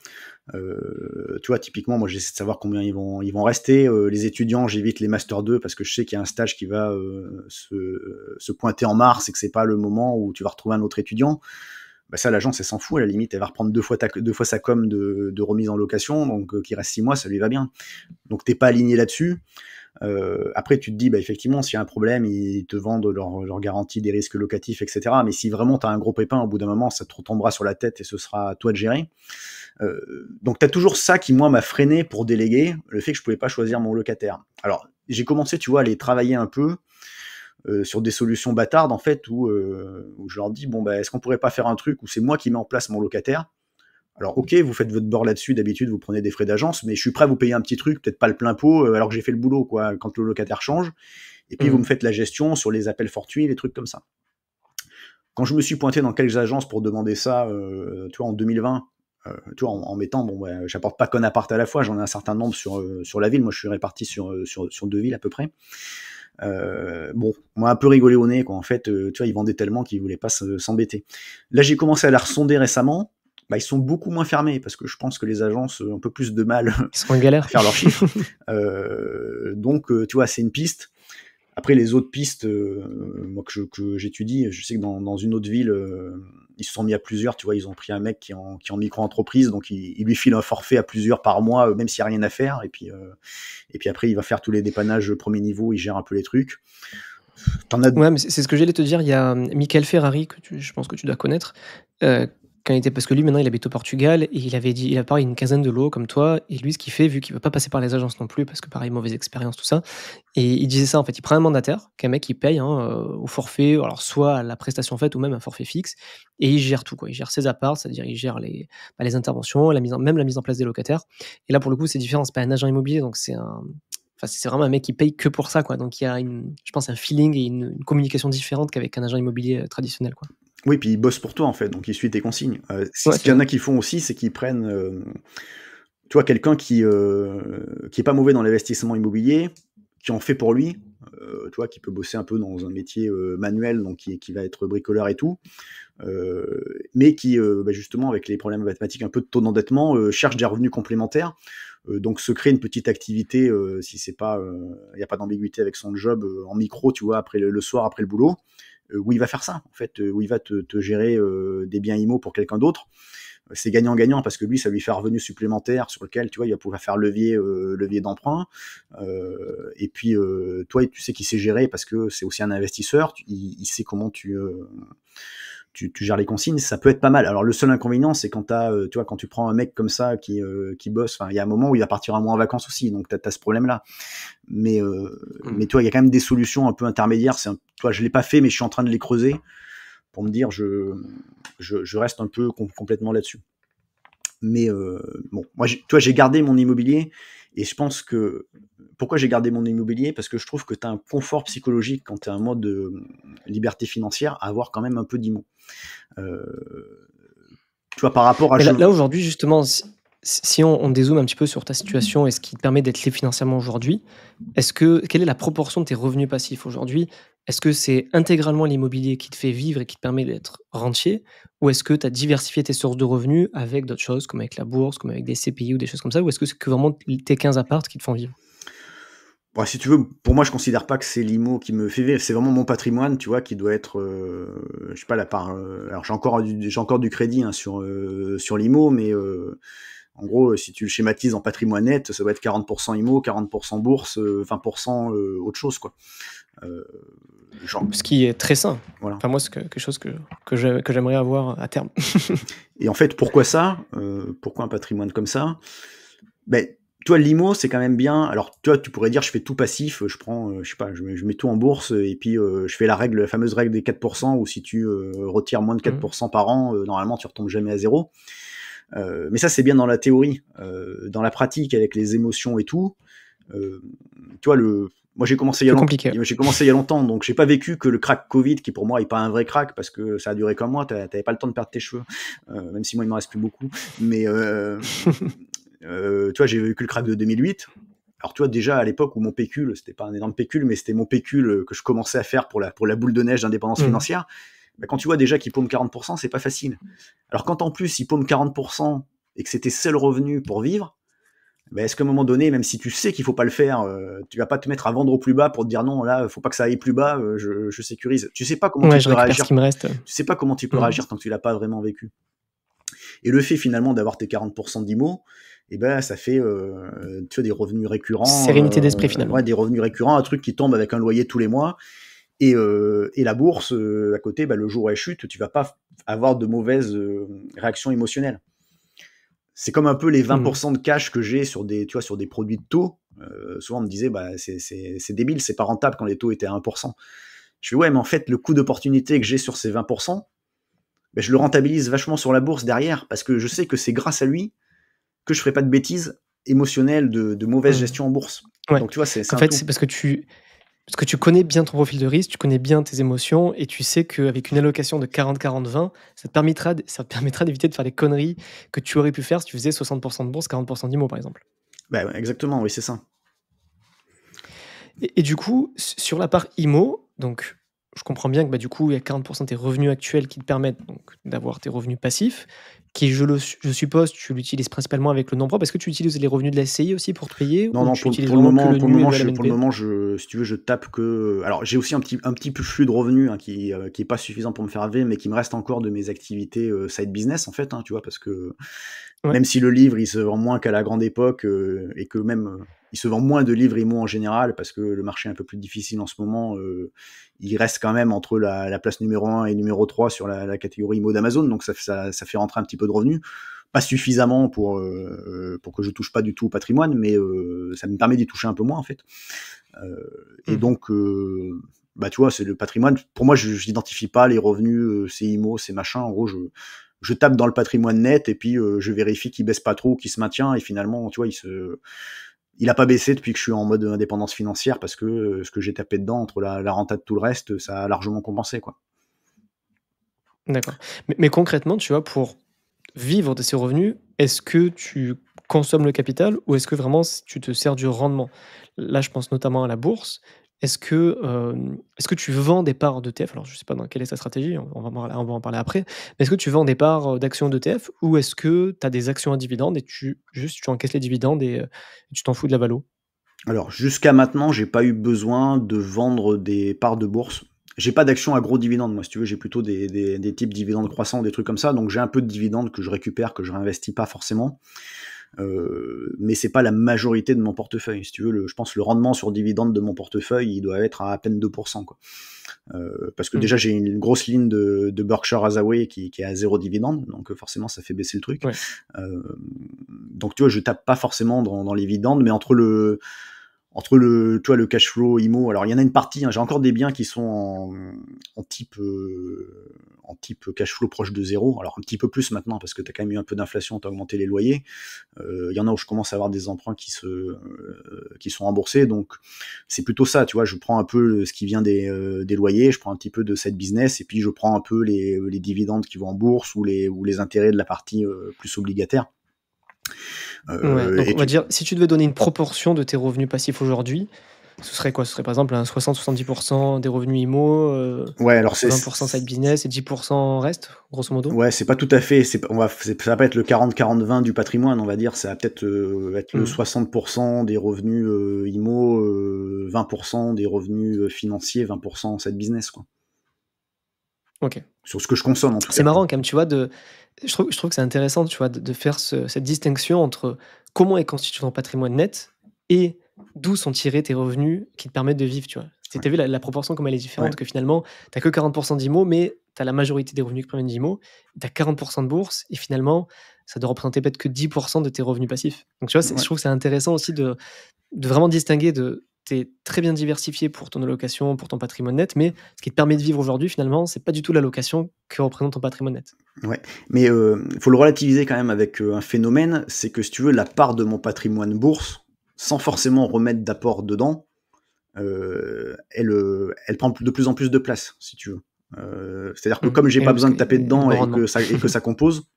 Tu vois, typiquement, moi, j'essaie de savoir combien ils vont rester. Les étudiants, j'évite les master 2 parce que je sais qu'il y a un stage qui va se pointer en mars et que c'est pas le moment où tu vas retrouver un autre étudiant. Bah ça, l'agence, elle s'en fout, à la limite, elle va reprendre 2 fois sa com de remise en location, donc qu'il reste 6 mois, ça lui va bien. Donc t'es pas aligné là-dessus. Après, tu te dis, bah, effectivement, s'il y a un problème, ils te vendent leur garantie des risques locatifs, etc. Mais si vraiment tu as un gros pépin, au bout d'un moment, ça te retombera sur la tête et ce sera à toi de gérer. Donc, tu as toujours ça qui, moi, m'a freiné pour déléguer, le fait que je pouvais pas choisir mon locataire. Alors, j'ai commencé, tu vois, à aller travailler un peu sur des solutions bâtardes, en fait, où je leur dis, bon, bah, est-ce qu'on pourrait pas faire un truc où c'est moi qui mets en place mon locataire. Alors, ok, vous faites votre beurre là-dessus, d'habitude, vous prenez des frais d'agence, mais je suis prêt à vous payer un petit truc, peut-être pas le plein pot, alors que j'ai fait le boulot, quoi, quand le locataire change. Et puis, vous me Mmh. faites la gestion sur les appels fortuits, les trucs comme ça. Quand je me suis pointé dans quelques agences pour demander ça, tu vois, en 2020, tu vois, en mettant, bon, bah, j'apporte pas qu'un appart à la fois, j'en ai un certain nombre sur la ville. Moi, je suis réparti sur 2 villes à peu près. Bon, on m'a un peu rigolé au nez, quoi. En fait, tu vois, ils vendaient tellement qu'ils voulaient pas s'embêter. Là, j'ai commencé à la ressonder récemment. Bah, ils sont beaucoup moins fermés parce que je pense que les agences ont un peu plus de mal Ils sont en à galère. faire leurs chiffres. Donc, tu vois, c'est une piste. Après les autres pistes, moi que j'étudie, je sais que dans une autre ville, ils se sont mis à plusieurs, tu vois? Ils ont pris un mec qui est en micro-entreprise, donc il lui file un forfait à plusieurs par mois, même s'il y a rien à faire et puis après il va faire tous les dépannages, 1er niveau, il gère un peu les trucs. Tu as Ouais, mais c'est ce que j'allais te dire. Il y a, Michael Ferrari que je pense que tu dois connaître, heu, quand il était parce que lui maintenant il habite au Portugal et il a pareil une quinzaine de lots comme toi et lui ce qu'il fait, vu qu'il veut pas passer par les agences non plus parce que pareil mauvaise expérience tout ça et il disait ça en fait, il prend un mandataire, qu'un mec il paye, hein, au forfait, alors soit à la prestation faite ou même un forfait fixe et il gère tout quoi. Il gère ses apparts, c'est-à-dire il gère les interventions, la mise en place des locataires et là pour le coup c'est différent, c'est pas un agent immobilier donc c'est vraiment un mec qui paye que pour ça, quoi. Donc il y a je pense un feeling et une communication différente qu'avec un agent immobilier, traditionnel, quoi. Oui, puis il bosse pour toi, en fait, donc il suit tes consignes. Ouais, Ce c'est qu'il y en ça. a qui font aussi, c'est qu'ils prennent, tu vois, quelqu'un qui est pas mauvais dans l'investissement immobilier, qui en fait pour lui, tu vois, qui peut bosser un peu dans un métier, manuel, donc qui va être bricoleur et tout, mais qui, justement avec les problèmes mathématiques, un peu de taux d'endettement, cherche des revenus complémentaires, donc se créer une petite activité, si c'est pas, il y a pas d'ambiguïté avec son job, en micro, tu vois, après le soir, après le boulot, où il va faire ça, en fait, où il va te gérer, des biens immo pour quelqu'un d'autre. C'est gagnant-gagnant parce que lui, ça lui fait un revenu supplémentaire sur lequel, tu vois, il va pouvoir faire levier d'emprunt. Et puis, toi, tu sais qu'il sait gérer parce que c'est aussi un investisseur. Il sait comment tu gères les consignes. Ça peut être pas mal. Alors, le seul inconvénient, c'est tu vois, quand tu prends un mec comme ça qui bosse, enfin, il y a un moment où il va partir un mois en vacances aussi. Donc, t'as ce problème-là. Mais Mmh. tu vois, il y a quand même des solutions un peu intermédiaires. Tu vois, je l'ai pas fait, mais je suis en train de les creuser pour me dire, je reste un peu complètement là-dessus. Mais bon, moi, tu vois, j'ai gardé mon immobilier et je pense que pourquoi j'ai gardé mon immobilier? Parce que je trouve que tu as un confort psychologique quand tu es en mode liberté financière à avoir quand même un peu d'immo. Euh, Tu vois, par rapport à Mais je. là aujourd'hui justement, si on dézoome un petit peu sur ta situation et ce qui te permet d'être libre financièrement aujourd'hui, quelle est la proportion de tes revenus passifs aujourd'hui? Est-ce que c'est intégralement l'immobilier qui te fait vivre et qui te permet d'être rentier? Ou est-ce que tu as diversifié tes sources de revenus avec d'autres choses, comme avec la bourse, comme avec des CPI ou des choses comme ça? Ou est-ce que c'est que vraiment tes 15 apparts qui te font vivre? Bon, si tu veux, pour moi, je considère pas que c'est l'IMO qui me fait vivre. C'est vraiment mon patrimoine, tu vois, qui doit être, je sais pas, la part. Alors j'ai encore du crédit, hein, sur l'IMO, mais en gros, si tu le schématises en patrimoine net, ça va être 40% IMO, 40% bourse, 20% autre chose, quoi. Euh, genre, Ce qui est très sain. voilà. Enfin moi, c'est quelque chose que j'aimerais avoir à terme. Et en fait, pourquoi ça? Pourquoi un patrimoine comme ça? Ben, toi, l'IMO, c'est quand même bien. Alors, toi, tu pourrais dire, je fais tout passif, je prends, je sais pas, je mets tout en bourse et puis je fais la fameuse règle des 4%, où si tu retires moins de Mmh. 4% par an, normalement, tu retombes jamais à zéro. Mais ça, c'est bien dans la théorie. Dans la pratique, avec les émotions et tout, euh, tu vois, moi, Plus compliqué. j'ai commencé il y a longtemps, donc j'ai pas vécu que le crack Covid, qui pour moi est pas un vrai crack, parce que ça a duré comme moi, t'avais pas le temps de perdre tes cheveux, même si moi, il m'en reste plus beaucoup. Mais tu vois, j'ai vécu le crack de 2008. Alors, tu vois, déjà à l'époque où mon pécule, c'était pas un énorme pécule, mais c'était mon pécule que je commençais à faire pour la boule de neige d'indépendance Mmh. financière. Bah, quand tu vois déjà qu'il paume 40%, c'est pas facile. Alors, quand en plus il paume 40% et que c'est tes seuls revenus pour vivre, bah, est-ce qu'à un moment donné, même si tu sais qu'il faut pas le faire, tu vas pas te mettre à vendre au plus bas pour te dire non, là, faut pas que ça aille plus bas, je sécurise. Tu sais pas comment tu Ouais, je peux récupère ce réagir. qui me reste. Tu sais pas comment tu peux Mmh. réagir tant que tu l'as pas vraiment vécu. Et le fait finalement d'avoir tes 40% d'IMO, eh ben, ça fait tu vois, des revenus récurrents, Sérénité d'esprit finalement. ouais, des revenus récurrents, un truc qui tombe avec un loyer tous les mois. Et la bourse, à côté, bah, le jour où elle chute, tu vas pas avoir de mauvaises réactions émotionnelles. C'est comme un peu les Mmh. 20% de cash que j'ai sur des produits de taux. Souvent, on me disait, bah, c'est débile, c'est pas rentable quand les taux étaient à 1%. Je fais, ouais, mais en fait, le coût d'opportunité que j'ai sur ces 20%, bah, je le rentabilise vachement sur la bourse derrière, parce que je sais que c'est grâce à lui que je ferai pas de bêtises émotionnelles de mauvaise Mmh. gestion en bourse. Ouais. Donc, tu vois, c'est Qu'en un fait, tout. c'est parce que tu connais bien ton profil de risque, tu connais bien tes émotions et tu sais qu'avec une allocation de 40-40-20, ça te permettra d'éviter de faire les conneries que tu aurais pu faire si tu faisais 60 de bourse, 40 d'IMO, par exemple. Bah, ouais, exactement, oui, c'est ça. Et du coup, sur la part IMO, donc je comprends bien que, bah, du coup, il y a 40 de tes revenus actuels qui te permettent donc d'avoir tes revenus passifs. qui je suppose, tu l'utilises principalement avec le nom propre. Est-ce que tu utilises les revenus de la SCI aussi pour te payer Non, ou non, tu utilises pour le vraiment que moment, le NU et le pour le LMNP? moment, si tu veux, je tape que. Alors, j'ai aussi un petit peu flux de revenus hein, qui est pas suffisant pour me faire vivre, mais qui me reste encore de mes activités side business en fait, hein, tu vois, parce que Ouais. même si le livre il se vend moins qu'à la grande époque et que même il se vend moins de livres IMO en général parce que le marché est un peu plus difficile en ce moment, il reste quand même entre la place numéro 1 et numéro 3 sur la catégorie IMO d'Amazon, donc ça fait rentrer un petit peu de revenus. Pas suffisamment pour que je touche pas du tout au patrimoine, mais ça me permet d'y toucher un peu moins en fait. Et Mmh. donc, bah tu vois, c'est le patrimoine. Pour moi, je n'identifie pas les revenus, c'est IMO, c'est machin. En gros, je tape dans le patrimoine net et puis je vérifie qu'il baisse pas trop, qu'il se maintient. Et finalement, tu vois, il a pas baissé depuis que je suis en mode indépendance financière parce que ce que j'ai tapé dedans entre la renta de tout le reste, ça a largement compensé quoi. D'accord. Mais concrètement, tu vois, pour vivre de ces revenus, est-ce que tu consommes le capital ou est-ce que vraiment tu te sers du rendement? Là, je pense notamment à la bourse. Est-ce que tu vends des parts d'ETF? Alors, je ne sais pas dans quelle est ta stratégie, on va en parler après. Mais est-ce que tu vends des parts, d'actions d'ETF ou est-ce que tu as des actions à dividendes et tu encaisses les dividendes et tu t'en fous de la valo? Alors jusqu'à maintenant, j'ai pas eu besoin de vendre des parts de bourse. J'ai pas d'action à gros dividendes, moi, si tu veux, j'ai plutôt des types dividendes croissants, des trucs comme ça. Donc j'ai un peu de dividendes que je récupère, que je réinvestis pas forcément. Mais c'est pas la majorité de mon portefeuille. Si tu veux, je pense le rendement sur dividende de mon portefeuille, il doit être à peine 2%, quoi. Parce que Mmh. déjà, j'ai une grosse ligne de Berkshire Hathaway qui est à zéro dividende, donc forcément, ça fait baisser le truc. Ouais. Euh, donc tu vois, je tape pas forcément dans les dividendes, mais tu vois, le cash flow IMO, alors il y en a une partie, hein, j'ai encore des biens qui sont en type cash flow proche de zéro, alors un petit peu plus maintenant parce que tu as quand même eu un peu d'inflation, tu as augmenté les loyers. Il y en a où je commence à avoir des emprunts qui sont remboursés, donc c'est plutôt ça, tu vois, je prends un peu ce qui vient des loyers, je prends un petit peu de cette business et puis je prends un peu les dividendes qui vont en bourse ou les intérêts de la partie plus obligataire. Ouais, donc Et on va tu, dire, si tu devais donner une proportion de tes revenus passifs aujourd'hui, ce serait quoi? Ce serait par exemple un 60-70 des revenus IMO, ouais, alors 20 side business et 10 reste, grosso modo? ouais, c'est pas tout à fait, ça va pas être le 40-40-20 du patrimoine, on va dire, ça va peut-être être le Mmh. 60% des revenus IMO, 20% des revenus financiers, 20% cette business, quoi. OK. Sur ce que je consomme, en tout C'est cas, quoi. marrant quand même, tu vois, je trouve que c'est intéressant, tu vois, de faire cette distinction entre comment est constitué ton patrimoine net et d'où sont tirés tes revenus qui te permettent de vivre, tu vois? Ouais. Tu vu la proportion comme elle est différente, Ouais. que finalement, tu as que 40 d'IMO, mais tu as la majorité des revenus qui proviennent d'IMO, tu as 40 de bourse et finalement, ça doit représenter peut-être que 10 de tes revenus passifs. Donc tu vois, je Ouais. trouve que c'est intéressant aussi de vraiment distinguer tu es très bien diversifié pour ton allocation, pour ton patrimoine net, mais ce qui te permet de vivre aujourd'hui, finalement, c'est pas du tout l'allocation que représente ton patrimoine net. Ouais. Mais faut le relativiser quand même avec un phénomène, c'est que si tu veux, la part de mon patrimoine bourse, sans forcément remettre d'apport dedans, elle prend de plus en plus de place, si tu veux. C'est-à-dire que Mmh. comme j'ai Et pas oui, parce besoin de qu'il taper y a du dedans bon rendement. et que ça compose,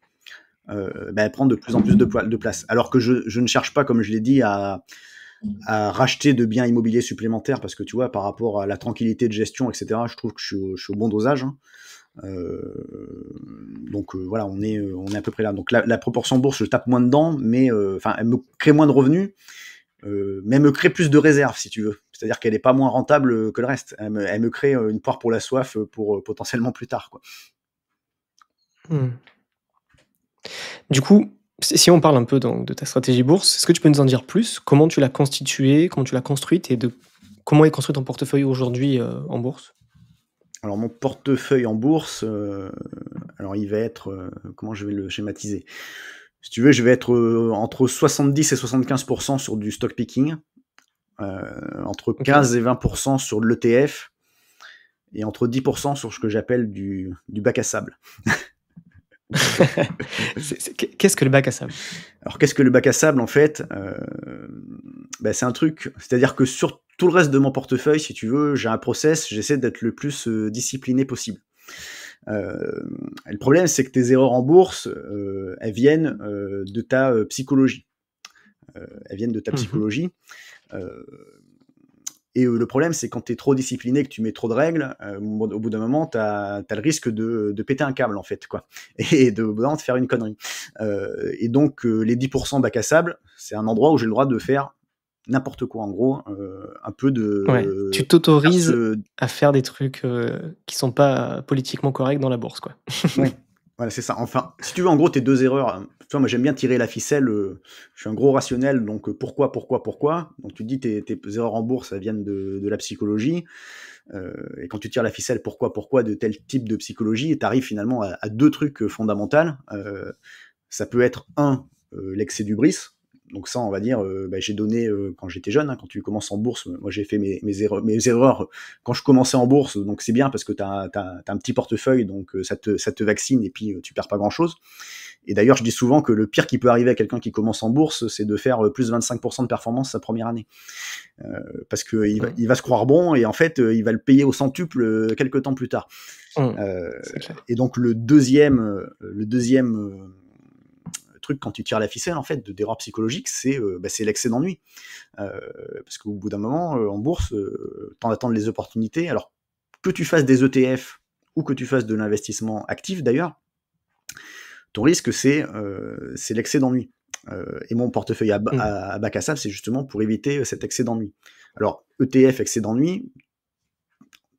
bah, elle prend de plus en plus de place. Alors que je ne cherche pas, comme je l'ai dit, à racheter de biens immobiliers supplémentaires parce que tu vois, par rapport à la tranquillité de gestion, etc., je trouve que je suis au bon dosage, hein. Donc voilà, on est à peu près là. Donc la proportion bourse, je tape moins dedans, mais enfin, elle me crée moins de revenus, mais elle me crée plus de réserves, si tu veux. C'est-à-dire qu'elle est pas moins rentable que le reste. Elle me crée une poire pour la soif pour potentiellement plus tard, quoi. Mmh. Du coup, si on parle un peu donc de ta stratégie bourse, est-ce que tu peux nous en dire plus? Comment tu l'as constituée? Comment tu l'as construite? Et comment est construit ton portefeuille aujourd'hui, en bourse? Alors mon portefeuille en bourse, alors il va être, comment je vais le schématiser? Si tu veux, je vais être entre 70 et 75% sur du stock picking, entre OK. 15 et 20% sur de l'ETF, et entre 10% sur ce que j'appelle du bac à sable. Qu'est-ce que le bac à sable? Alors qu'est-ce que le bac à sable en fait? Bah, c'est un truc, c'est-à-dire que sur tout le reste de mon portefeuille, si tu veux, j'ai un process, j'essaie d'être le plus discipliné possible. Le problème, c'est que tes erreurs en bourse, elles viennent de ta psychologie. Elles viennent de ta Mmh. psychologie. Euh, Et le problème, c'est quand tu es trop discipliné, que tu mets trop de règles, au bout d'un moment, tu as le risque de péter un câble, en fait, quoi, et de vraiment de faire une connerie. Et donc, les 10% bac à sable, c'est un endroit où j'ai le droit de faire n'importe quoi, en gros, un peu Ouais, tu de faire t'autorises à faire des trucs, qui sont pas politiquement corrects dans la bourse, quoi. ouais, voilà, c'est ça. Enfin, si tu veux, en gros, tes 2 erreurs, tu vois, moi, j'aime bien tirer la ficelle, je suis un gros rationnel, donc pourquoi, pourquoi, pourquoi? Donc tu te dis tes erreurs en bourse, elles viennent de la psychologie, et quand tu tires la ficelle, pourquoi de tel type de psychologie, tu arrives finalement à 2 trucs, fondamentaux. Ça peut être l'excès d'hubris. Donc ça, on va dire, j'ai donné quand j'étais jeune, hein, quand tu commences en bourse, moi j'ai fait mes erreurs quand je commençais en bourse, donc c'est bien parce que tu as un petit portefeuille, donc ça te vaccine et puis tu perds pas grand-chose. Et d'ailleurs, je dis souvent que le pire qui peut arriver à quelqu'un qui commence en bourse, c'est de faire plus 25% de performance sa première année. Parce qu'il Mmh. il va se croire bon et en fait, il va le payer au centuple quelques temps plus tard. Mmh. Euh, C'est clair. et donc le deuxième truc quand tu tires la ficelle en fait d'erreur psychologique, c'est l'excès d'ennui. Parce qu'au bout d'un moment, en bourse, t'en attends les opportunités. Alors que tu fasses des ETF ou que tu fasses de l'investissement actif d'ailleurs, ton risque c'est l'excès d'ennui. Et mon portefeuille Mmh. à bac à sable, c'est justement pour éviter cet excès d'ennui. Alors ETF, excès d'ennui,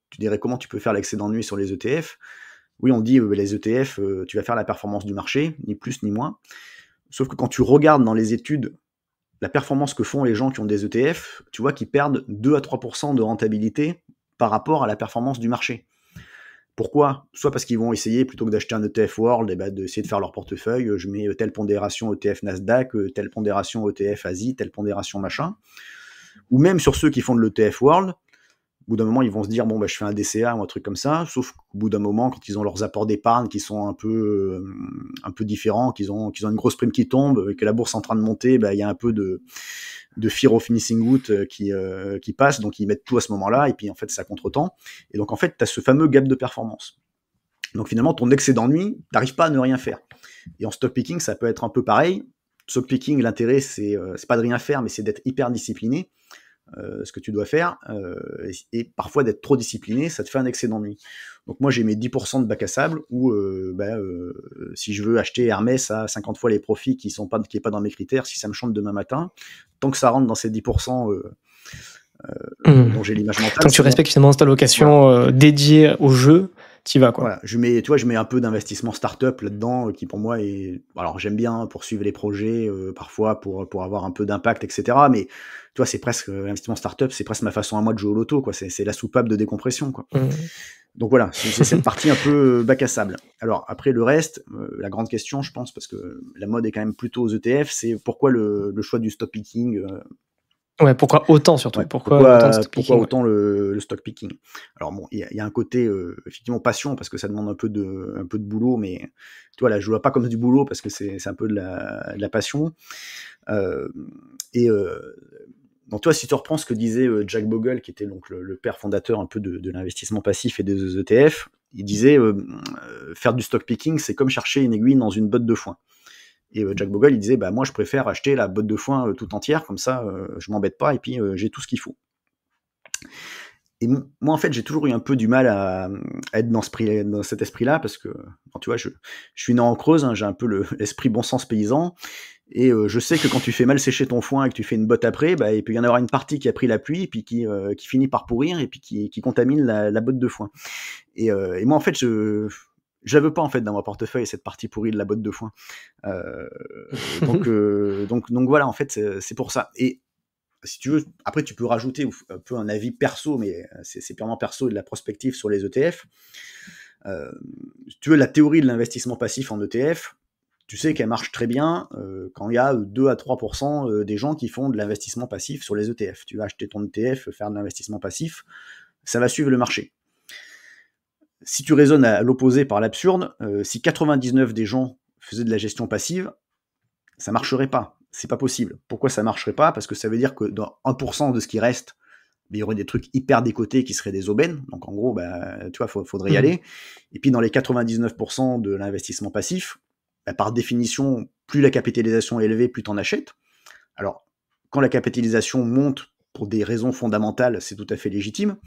tu dirais comment tu peux faire l'excès d'ennui sur les ETF? Oui, on dit les ETF, tu vas faire la performance du marché, ni plus ni moins. Sauf que quand tu regardes dans les études la performance que font les gens qui ont des ETF, tu vois qu'ils perdent 2 à 3% de rentabilité par rapport à la performance du marché. Pourquoi? Soit parce qu'ils vont essayer, plutôt que d'acheter un ETF World, d'essayer de faire leur portefeuille, je mets telle pondération ETF Nasdaq, telle pondération ETF Asie, telle pondération machin. Ou même sur ceux qui font de l'ETF World, au bout d'un moment, ils vont se dire, bon, je fais un DCA ou un truc comme ça, sauf qu'au bout d'un moment, quand ils ont leurs apports d'épargne qui sont un peu différents, qu'ils ont une grosse prime qui tombe, et que la bourse est en train de monter, il y a un peu de fear of missing out qui passe, donc ils mettent tout à ce moment-là, et puis en fait, c'est à contre-temps. Et donc en fait, tu as ce fameux gap de performance. Donc finalement, ton excès d'ennui, tu n'arrives pas à ne rien faire. Et en stock picking, ça peut être un peu pareil. Stock picking, l'intérêt, c'est pas de rien faire, mais c'est d'être hyper discipliné. Ce que tu dois faire, et parfois d'être trop discipliné, ça te fait un excès d'ennui. Donc moi j'ai mes 10% de bac à sable où si je veux acheter Hermès à 50 fois les profits qui est pas dans mes critères, si ça me chante demain matin, tant que ça rentre dans ces 10% dont j'ai l'image mentale, Tant que tu c'est bon. respectes finalement cette allocation dédiée au jeu, t'y vas, quoi. Voilà, je mets un peu d'investissement start-up là-dedans, qui pour moi est... Alors j'aime bien poursuivre les projets, parfois pour avoir un peu d'impact, etc. Mais tu vois, c'est presque l'investissement start-up, c'est presque ma façon à moi de jouer au loto, quoi. C'est la soupape de décompression, quoi. Mmh. Donc voilà, c'est cette partie un peu bac à sable. Alors après le reste, la grande question, je pense, parce que la mode est quand même plutôt aux ETF, c'est pourquoi le choix du stock picking. Ouais, pourquoi autant surtout? Ouais, Pourquoi autant de stock pourquoi picking, ouais. autant le stock picking? Alors bon, il y a un côté effectivement passion parce que ça demande un peu de boulot, mais tu vois là, je le vois pas comme du boulot parce que c'est un peu de la passion. Euh, et donc toi, si tu reprends ce que disait Jack Bogle, qui était donc le père fondateur un peu de l'investissement passif et des ETF, il disait faire du stock picking, c'est comme chercher une aiguille dans une botte de foin. Et Jack Bogle, il disait, moi, je préfère acheter la botte de foin tout entière, comme ça, je m'embête pas, et puis j'ai tout ce qu'il faut. Et moi, en fait, j'ai toujours eu un peu du mal à être dans cet esprit-là, parce que, tu vois, je suis né en Creuse, hein, j'ai un peu l'esprit bon sens paysan, et je sais que quand tu fais mal sécher ton foin et que tu fais une botte après, il peut y en avoir une partie qui a pris la pluie, et puis qui finit par pourrir, et puis qui contamine la botte de foin. Et moi, en fait, je la veux pas, en fait, dans mon portefeuille, cette partie pourrie de la botte de foin. Donc voilà, en fait, c'est pour ça. Et si tu veux, après, tu peux rajouter un peu un avis perso, mais c'est purement perso et de la prospective sur les ETF. Si tu veux, la théorie de l'investissement passif en ETF, tu sais qu'elle marche très bien quand il y a 2 à 3% des gens qui font de l'investissement passif sur les ETF. Tu vas acheter ton ETF, faire de l'investissement passif, ça va suivre le marché. Si tu raisonnes à l'opposé par l'absurde, si 99 des gens faisaient de la gestion passive, ça marcherait pas. C'est pas possible. Pourquoi ça marcherait pas? Parce que ça veut dire que dans 1% de ce qui reste, il y aurait des trucs hyper décotés qui seraient des aubaines. Donc en gros, tu vois, faudrait y aller. Et puis dans les 99% de l'investissement passif, par définition, plus la capitalisation est élevée, plus tu en achètes. Alors, quand la capitalisation monte, pour des raisons fondamentales, c'est tout à fait légitime.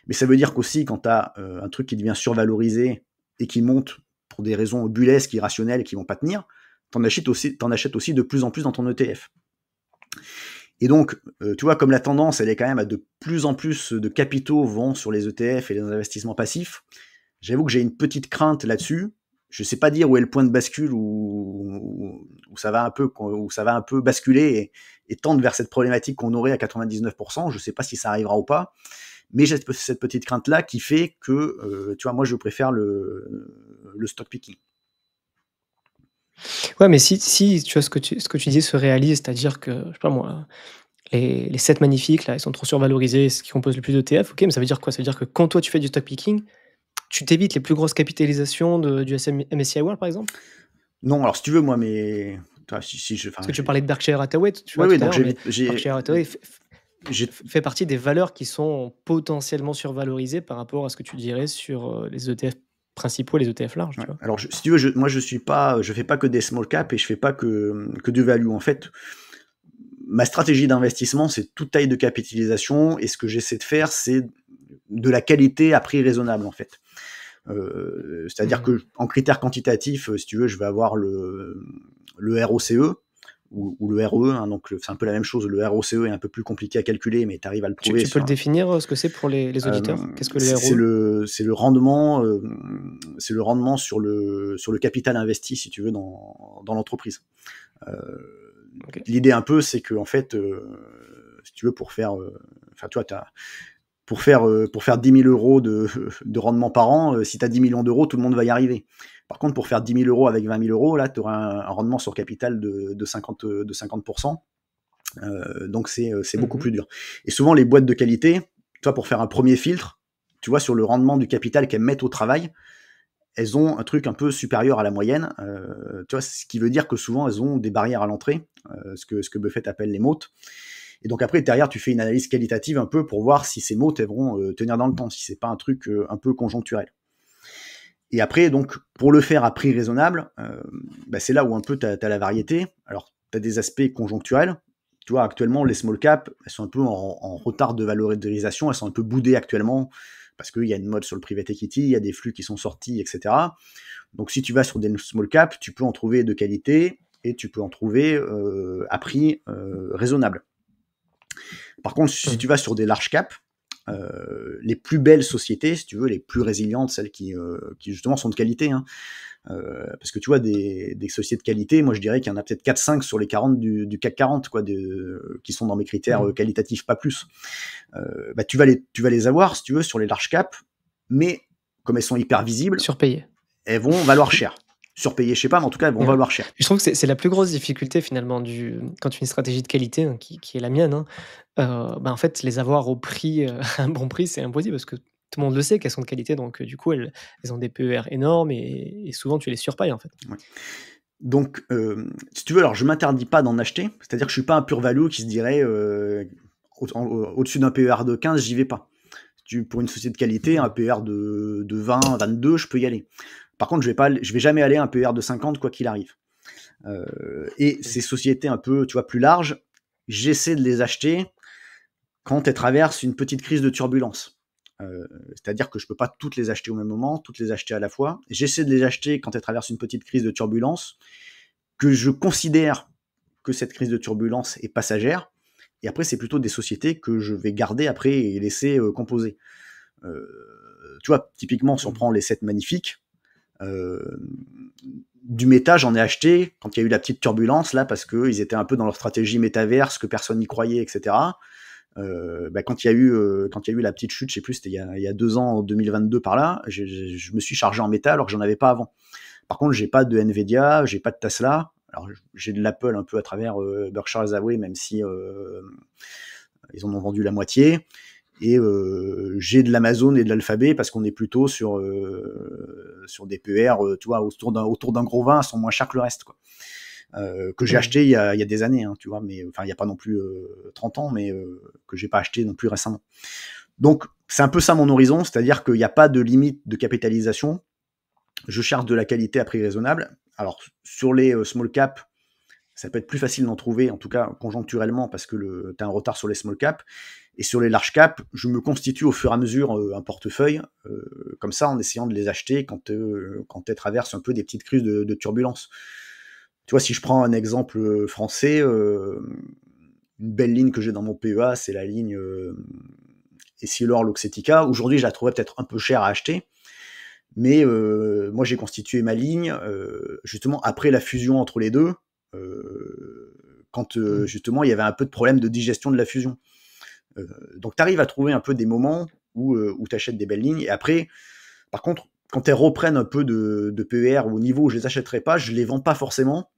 Mais ça veut dire qu'aussi, quand tu as un truc qui devient survalorisé et qui monte pour des raisons bulesques, irrationnelles et qui vont pas tenir, t'en achètes aussi de plus en plus dans ton ETF. Et donc, tu vois, comme la tendance, elle est quand même à de plus en plus de capitaux vont sur les ETF et les investissements passifs, j'avoue que j'ai une petite crainte là-dessus. Je sais pas dire où est le point de bascule où ça va un peu basculer et tendre vers cette problématique qu'on aurait à 99%. Je sais pas si ça arrivera ou pas. Mais j'ai cette petite crainte-là qui fait que, tu vois, moi, je préfère le stock picking. Ouais, mais si tu vois ce que tu disais se réalise, c'est-à-dire que, je sais pas moi, les 7 magnifiques là, ils sont trop survalorisés, ce qui compose le plus d'ETF, OK, mais ça veut dire quoi? Ça veut dire que quand toi tu fais du stock picking, tu t'évites les plus grosses capitalisations du MSCI World, par exemple? Non, alors si tu veux, moi, mais toi, Parce que tu parlais de Berkshire Hathaway, tu vois, oui, tout oui, à donc l'heure, mais Berkshire Hathaway j'ai, fait partie des valeurs qui sont potentiellement survalorisées par rapport à ce que tu dirais sur, les ETF principaux, les ETF larges, ouais. tu vois? Alors, si tu veux, moi, je fais pas que des small cap et je fais pas que du value. En fait, ma stratégie d'investissement, c'est toute taille de capitalisation et ce que j'essaie de faire, c'est de la qualité à prix raisonnable, en fait. C'est-à-dire Mmh. que en critères quantitatifs, si tu veux, je vais avoir le ROCE ou le ROE, hein, donc c'est un peu la même chose. Le ROCE est un peu plus compliqué à calculer, mais tu arrives à le Tu trouver tu peux le sur. définir, ce que c'est pour les auditeurs? Qu'est-ce que le C'est ROE? le rendement sur le capital investi, si tu veux, dans l'entreprise. Euh, OK. L'idée un peu, c'est que en fait, si tu veux, enfin, tu vois, pour faire 10 000 euros de rendement par an, si tu as 10 millions d'euros, tout le monde va y arriver. Par contre, pour faire 10 000 euros avec 20 000 euros, là, tu auras un rendement sur capital de 50%. Donc, c'est beaucoup Mmh. plus dur. Et souvent, les boîtes de qualité, toi, pour faire un premier filtre, tu vois, sur le rendement du capital qu'elles mettent au travail, elles ont un truc un peu supérieur à la moyenne. Tu vois, ce qui veut dire que souvent, elles ont des barrières à l'entrée, ce que Buffett appelle les moats. Et donc après, derrière, tu fais une analyse qualitative un peu pour voir si ces mots elles vont tenir dans le temps, si c'est pas un truc un peu conjoncturel. Et après, donc, pour le faire à prix raisonnable, c'est là où un peu tu as la variété. Alors, tu as des aspects conjoncturels. Tu vois, actuellement, les small caps, elles sont un peu en retard de valorisation, elles sont un peu boudées actuellement, parce qu'il y a une mode sur le private equity, il y a des flux qui sont sortis, etc. Donc, si tu vas sur des small caps, tu peux en trouver de qualité, et tu peux en trouver à prix raisonnable. Par contre, si tu Mmh. vas sur des large caps, les plus belles sociétés, si tu veux, les plus résilientes, celles qui justement sont de qualité, hein, parce que tu vois, des sociétés de qualité, moi je dirais qu'il y en a peut-être 4-5 sur les 40 du CAC 40, quoi, qui sont dans mes critères Mmh. qualitatifs, pas plus. Tu vas les avoir, si tu veux, sur les large caps, mais comme elles sont hyper visibles, Surpayé. elles vont valoir cher. Surpayées, je sais pas, mais en tout cas, elles vont Ouais. valoir cher. Je trouve que c'est la plus grosse difficulté finalement quand tu fais une stratégie de qualité, hein, qui est la mienne, hein, en fait, les avoir au prix, à un bon prix, c'est impossible parce que tout le monde le sait qu'elles sont de qualité donc du coup, elles ont des PER énormes et souvent tu les surpayes, en fait. Ouais. Donc, si tu veux, alors je m'interdis pas d'en acheter, c'est-à-dire que je suis pas un pur value qui se dirait au-dessus d'un PER de 15, j'y vais pas. Pour une société de qualité, un PER de 20, 22, je peux y aller. Par contre, je vais jamais aller à un PER de 50 quoi qu'il arrive. Et Mmh. ces sociétés un peu, tu vois, plus larges, j'essaie de les acheter quand elles traversent une petite crise de turbulence. C'est-à-dire que je peux pas toutes les acheter au même moment, toutes les acheter à la fois. J'essaie de les acheter quand elles traversent une petite crise de turbulence, que je considère que cette crise de turbulence est passagère. Et après, c'est plutôt des sociétés que je vais garder après et laisser composer. Tu vois, typiquement, si on Mmh. prend les 7 magnifiques, du méta, j'en ai acheté quand il y a eu la petite turbulence, là, parce qu'ils étaient un peu dans leur stratégie métaverse, que personne n'y croyait, etc. Quand il y a eu la petite chute, je sais plus, c'était il y a 2 ans, en 2022 par là, je me suis chargé en méta alors que j'en avais pas avant. Par contre, j'ai pas de Nvidia, j'ai pas de Tesla. Alors, j'ai de l'Apple un peu à travers Berkshire Hathaway, même si ils en ont vendu la moitié. Et j'ai de l'Amazon et de l'Alphabet parce qu'on est plutôt sur des PER, tu vois, autour d'un gros 20, sont moins chers que le reste, quoi. Que j'ai Mmh. acheté il y a des années, hein, tu vois, mais enfin il n'y a pas non plus 30 ans, mais que j'ai pas acheté non plus récemment. Donc c'est un peu ça mon horizon, c'est-à-dire qu'il n'y a pas de limite de capitalisation. Je cherche de la qualité à prix raisonnable. Alors sur les small cap, ça peut être plus facile d'en trouver, en tout cas conjoncturellement, parce que tu as un retard sur les small cap. Et sur les large cap, je me constitue au fur et à mesure un portefeuille, comme ça, en essayant de les acheter quand elles traversent un peu des petites crises de turbulence. Tu vois, si je prends un exemple français, une belle ligne que j'ai dans mon PEA, c'est la ligne Essilor-Luxottica. Aujourd'hui, je la trouverais peut-être un peu chère à acheter, mais moi, j'ai constitué ma ligne justement après la fusion entre les deux, quand justement il y avait un peu de problème de digestion de la fusion. Donc, tu arrives à trouver un peu des moments où tu achètes des belles lignes. Et après, par contre, quand elles reprennent un peu de PER au niveau où je les achèterai pas, je les vends pas forcément.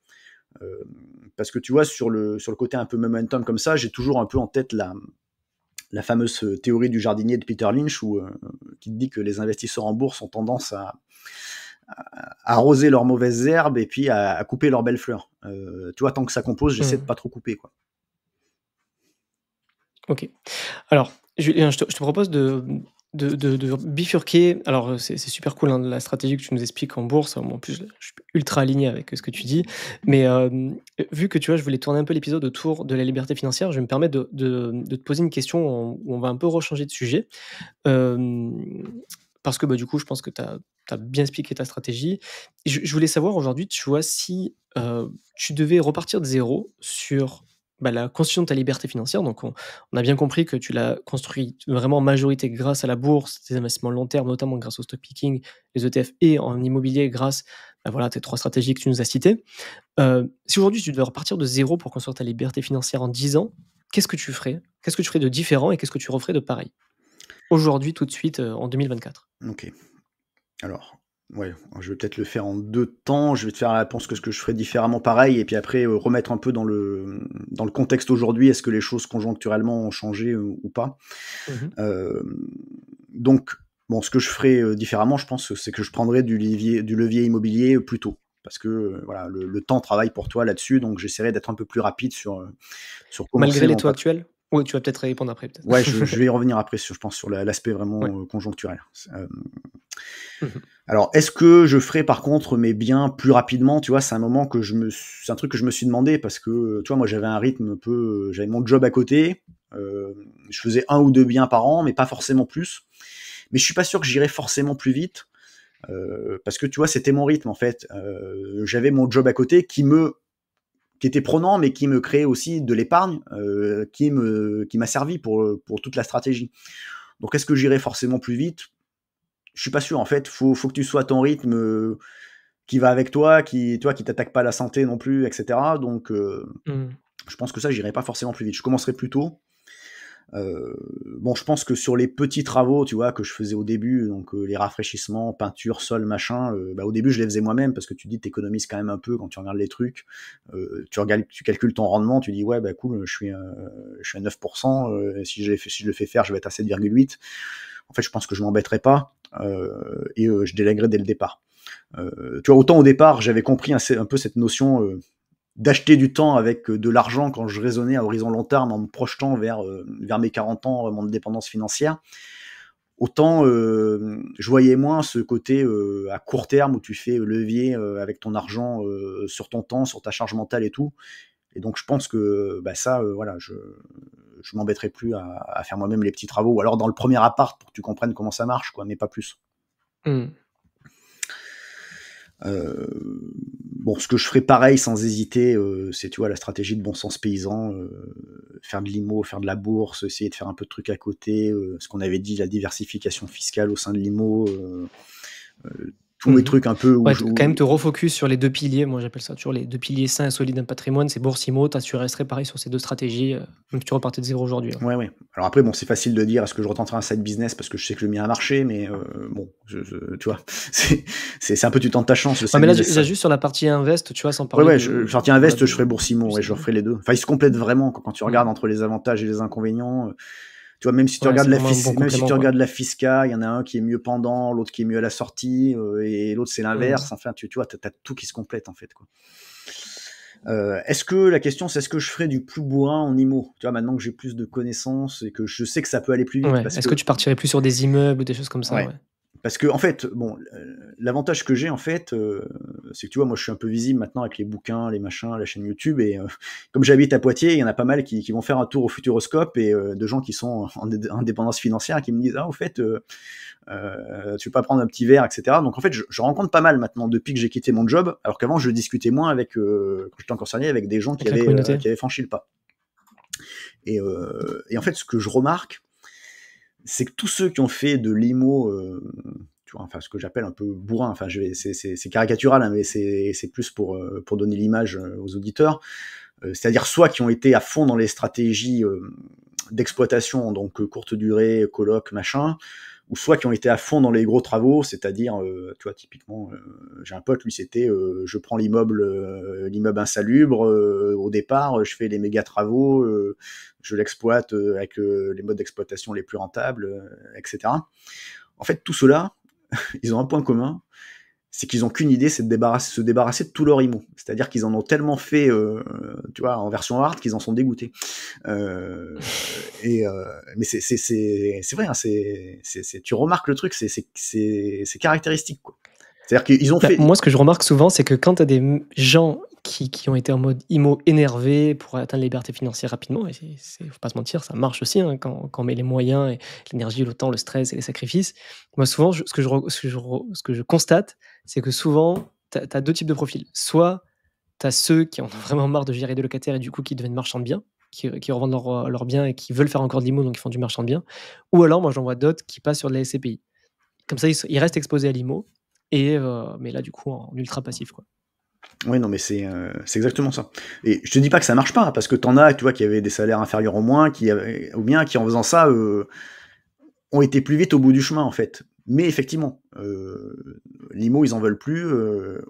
Parce que tu vois, sur le côté un peu momentum comme ça, j'ai toujours un peu en tête la fameuse théorie du jardinier de Peter Lynch qui te dit que les investisseurs en bourse ont tendance à arroser leurs mauvaises herbes et puis à couper leurs belles fleurs. Tu vois, tant que ça compose, j'essaie de pas trop couper, quoi. Ok. Alors, Julien, je te propose de bifurquer. Alors, c'est super cool, hein, la stratégie que tu nous expliques en bourse. En plus, je suis ultra aligné avec ce que tu dis. Mais vu que tu vois, je voulais tourner un peu l'épisode autour de la liberté financière, je vais me permettre de te poser une question où on va un peu rechanger de sujet. Parce que du coup, je pense que tu as bien expliqué ta stratégie. Et je voulais savoir aujourd'hui, tu vois, si tu devais repartir de zéro sur la construction de ta liberté financière. Donc, on a bien compris que tu l'as construit vraiment en majorité grâce à la bourse, tes investissements long terme, notamment grâce au stock picking, les ETF et en immobilier grâce à tes 3 stratégies que tu nous as citées. Si aujourd'hui tu devais repartir de zéro pour construire ta liberté financière en 10 ans, qu'est-ce que tu ferais? Qu'est-ce que tu ferais de différent et qu'est-ce que tu referais de pareil? Aujourd'hui, tout de suite, en 2024. Ok. Alors, ouais, je vais peut-être le faire en 2 temps. Je vais te faire la réponse que ce que je ferais différemment pareil, et puis après remettre un peu dans le contexte aujourd'hui. Est-ce que les choses conjoncturellement ont changé ou pas? Donc, bon, ce que je ferais différemment, je pense, c'est que je prendrais du levier immobilier plus tôt. Parce que voilà, le temps travaille pour toi là-dessus, donc j'essaierai d'être un peu plus rapide sur commencer Malgré les mon taux actuels? Oui, tu vas peut-être répondre après, peut-être. Ouais, je vais y revenir après, je pense, sur l'aspect vraiment Ouais. conjoncturel. Alors, est-ce que je ferai par contre mes biens plus rapidement? Tu vois, c'est un truc que je me suis demandé parce que, tu vois, moi j'avais un rythme un peu, j'avais mon job à côté, je faisais 1 ou 2 biens par an, mais pas forcément plus. Mais je suis pas sûr que j'irais forcément plus vite, parce que tu vois, c'était mon rythme en fait. J'avais mon job à côté qui était prenant, mais qui me créait aussi de l'épargne, qui m'a servi pour toute la stratégie. Donc, est-ce que j'irai forcément plus vite? Je suis pas sûr. En fait, faut que tu sois à ton rythme qui va avec toi, qui t'attaque pas à la santé non plus, etc. Donc, je pense que ça, j'irai pas forcément plus vite. Je commencerai plus tôt. Bon, je pense que sur les petits travaux, tu vois, que je faisais au début, donc les rafraîchissements, peinture, sol, machin, au début, je les faisais moi-même parce que tu dis, t'économises quand même un peu quand tu regardes les trucs. Tu calcules ton rendement, tu dis, ouais, cool, je suis à 9%, si je le fais faire, je vais être à 7,8. En fait, je pense que je m'embêterai pas et je délèguerai dès le départ. Tu vois, autant au départ, j'avais compris un peu cette notion d'acheter du temps avec de l'argent quand je raisonnais à horizon long terme en me projetant vers mes 40 ans, mon indépendance financière. Autant je voyais moins ce côté à court terme où tu fais levier avec ton argent sur ton temps, sur ta charge mentale et tout. Et donc je pense que ça, voilà, je m'embêterai plus à faire moi-même les petits travaux, ou alors dans le premier appart pour que tu comprennes comment ça marche, quoi, mais pas plus. Bon, ce que je ferais pareil sans hésiter, c'est, tu vois, la stratégie de bon sens paysan, faire de l'IMO, faire de la bourse, essayer de faire un peu de trucs à côté, ce qu'on avait dit, la diversification fiscale au sein de l'IMO, tous les trucs un peu où quand même te refocus sur les 2 piliers. Moi, j'appelle ça toujours les 2 piliers sains et solides d'un patrimoine. C'est bourse, IMO. Tu resterais pareil sur ces 2 stratégies, même si tu repartais de zéro aujourd'hui. Ouais. Alors après, bon, c'est facile de dire, est-ce que je retenterai un side business parce que je sais que le mien a marché, mais bon, tu vois, c'est un peu tu tentes ta chance. Mais là, juste sur la partie invest, tu vois, sans parler. Ouais, partie invest, je ferai bourse IMO, ouais, je referai les deux. Enfin, ils se complètent vraiment quand tu regardes entre les avantages et les inconvénients. Tu vois, même si tu regardes la Fisca, il y en a un qui est mieux pendant, l'autre qui est mieux à la sortie, et l'autre c'est l'inverse. Enfin, tu vois, t'as tout qui se complète en fait, quoi. La question c'est est-ce que je ferais du plus bourrin en IMO? Tu vois, maintenant que j'ai plus de connaissances et que je sais que ça peut aller plus vite. Est-ce que tu partirais plus sur des immeubles ou des choses comme ça? Ouais. Parce que en fait, bon, l'avantage que j'ai en fait, c'est que tu vois, moi je suis un peu visible maintenant avec les bouquins, les machins, la chaîne YouTube, et comme j'habite à Poitiers, il y en a pas mal qui vont faire un tour au Futuroscope, et de gens qui sont en indépendance financière qui me disent au fait, tu peux pas prendre un petit verre, etc. Donc en fait, je rencontre pas mal maintenant depuis que j'ai quitté mon job, alors qu'avant je discutais moins avec, quand j'étais encore salarié, avec des gens Avec la communauté. qui avaient franchi le pas. Et en fait, ce que je remarque, c'est que tous ceux qui ont fait de l'IMO, tu vois, enfin ce que j'appelle un peu bourrin, enfin c'est caricatural, hein, mais c'est plus pour donner l'image aux auditeurs, c'est-à-dire soit qui ont été à fond dans les stratégies d'exploitation, donc courte durée, coloc, machin, ou soit qui ont été à fond dans les gros travaux, c'est-à-dire, tu vois, typiquement, j'ai un pote, lui, c'était, je prends l'immeuble insalubre, au départ, je fais les méga travaux, je l'exploite avec les modes d'exploitation les plus rentables, etc. En fait, tout cela, ils ont un point commun, c'est qu'ils n'ont qu'une idée, c'est de se débarrasser de tout leur IMO. C'est-à-dire qu'ils en ont tellement fait, tu vois, en version hard, qu'ils en sont dégoûtés. Mais c'est vrai, hein, tu remarques le truc, c'est caractéristique, quoi. C'est-à-dire qu'ils ont fait. Moi, ce que je remarque souvent, c'est que quand tu as des gens qui ont été en mode IMO énervé pour atteindre la liberté financière rapidement, et faut pas se mentir, ça marche aussi, hein, quand on met les moyens et l'énergie, le temps, le stress et les sacrifices. Moi, souvent, ce que je constate, c'est que souvent, tu as 2 types de profils. Soit tu as ceux qui en ont vraiment marre de gérer des locataires et du coup qui deviennent marchands de biens, qui revendent leurs biens et qui veulent faire encore de l'IMO, donc ils font du marchand de biens. Ou alors, moi, j'en vois d'autres qui passent sur de la SCPI. Comme ça, ils restent exposés à l'IMO, mais là, du coup, en ultra passif, quoi. Oui, non, mais c'est exactement ça. Et je te dis pas que ça marche pas, hein, parce que t'en as, tu vois, qui avaient des salaires inférieurs au moins, ou bien qui en faisant ça ont été plus vite au bout du chemin, en fait. Mais effectivement, l'IMO, ils en veulent plus,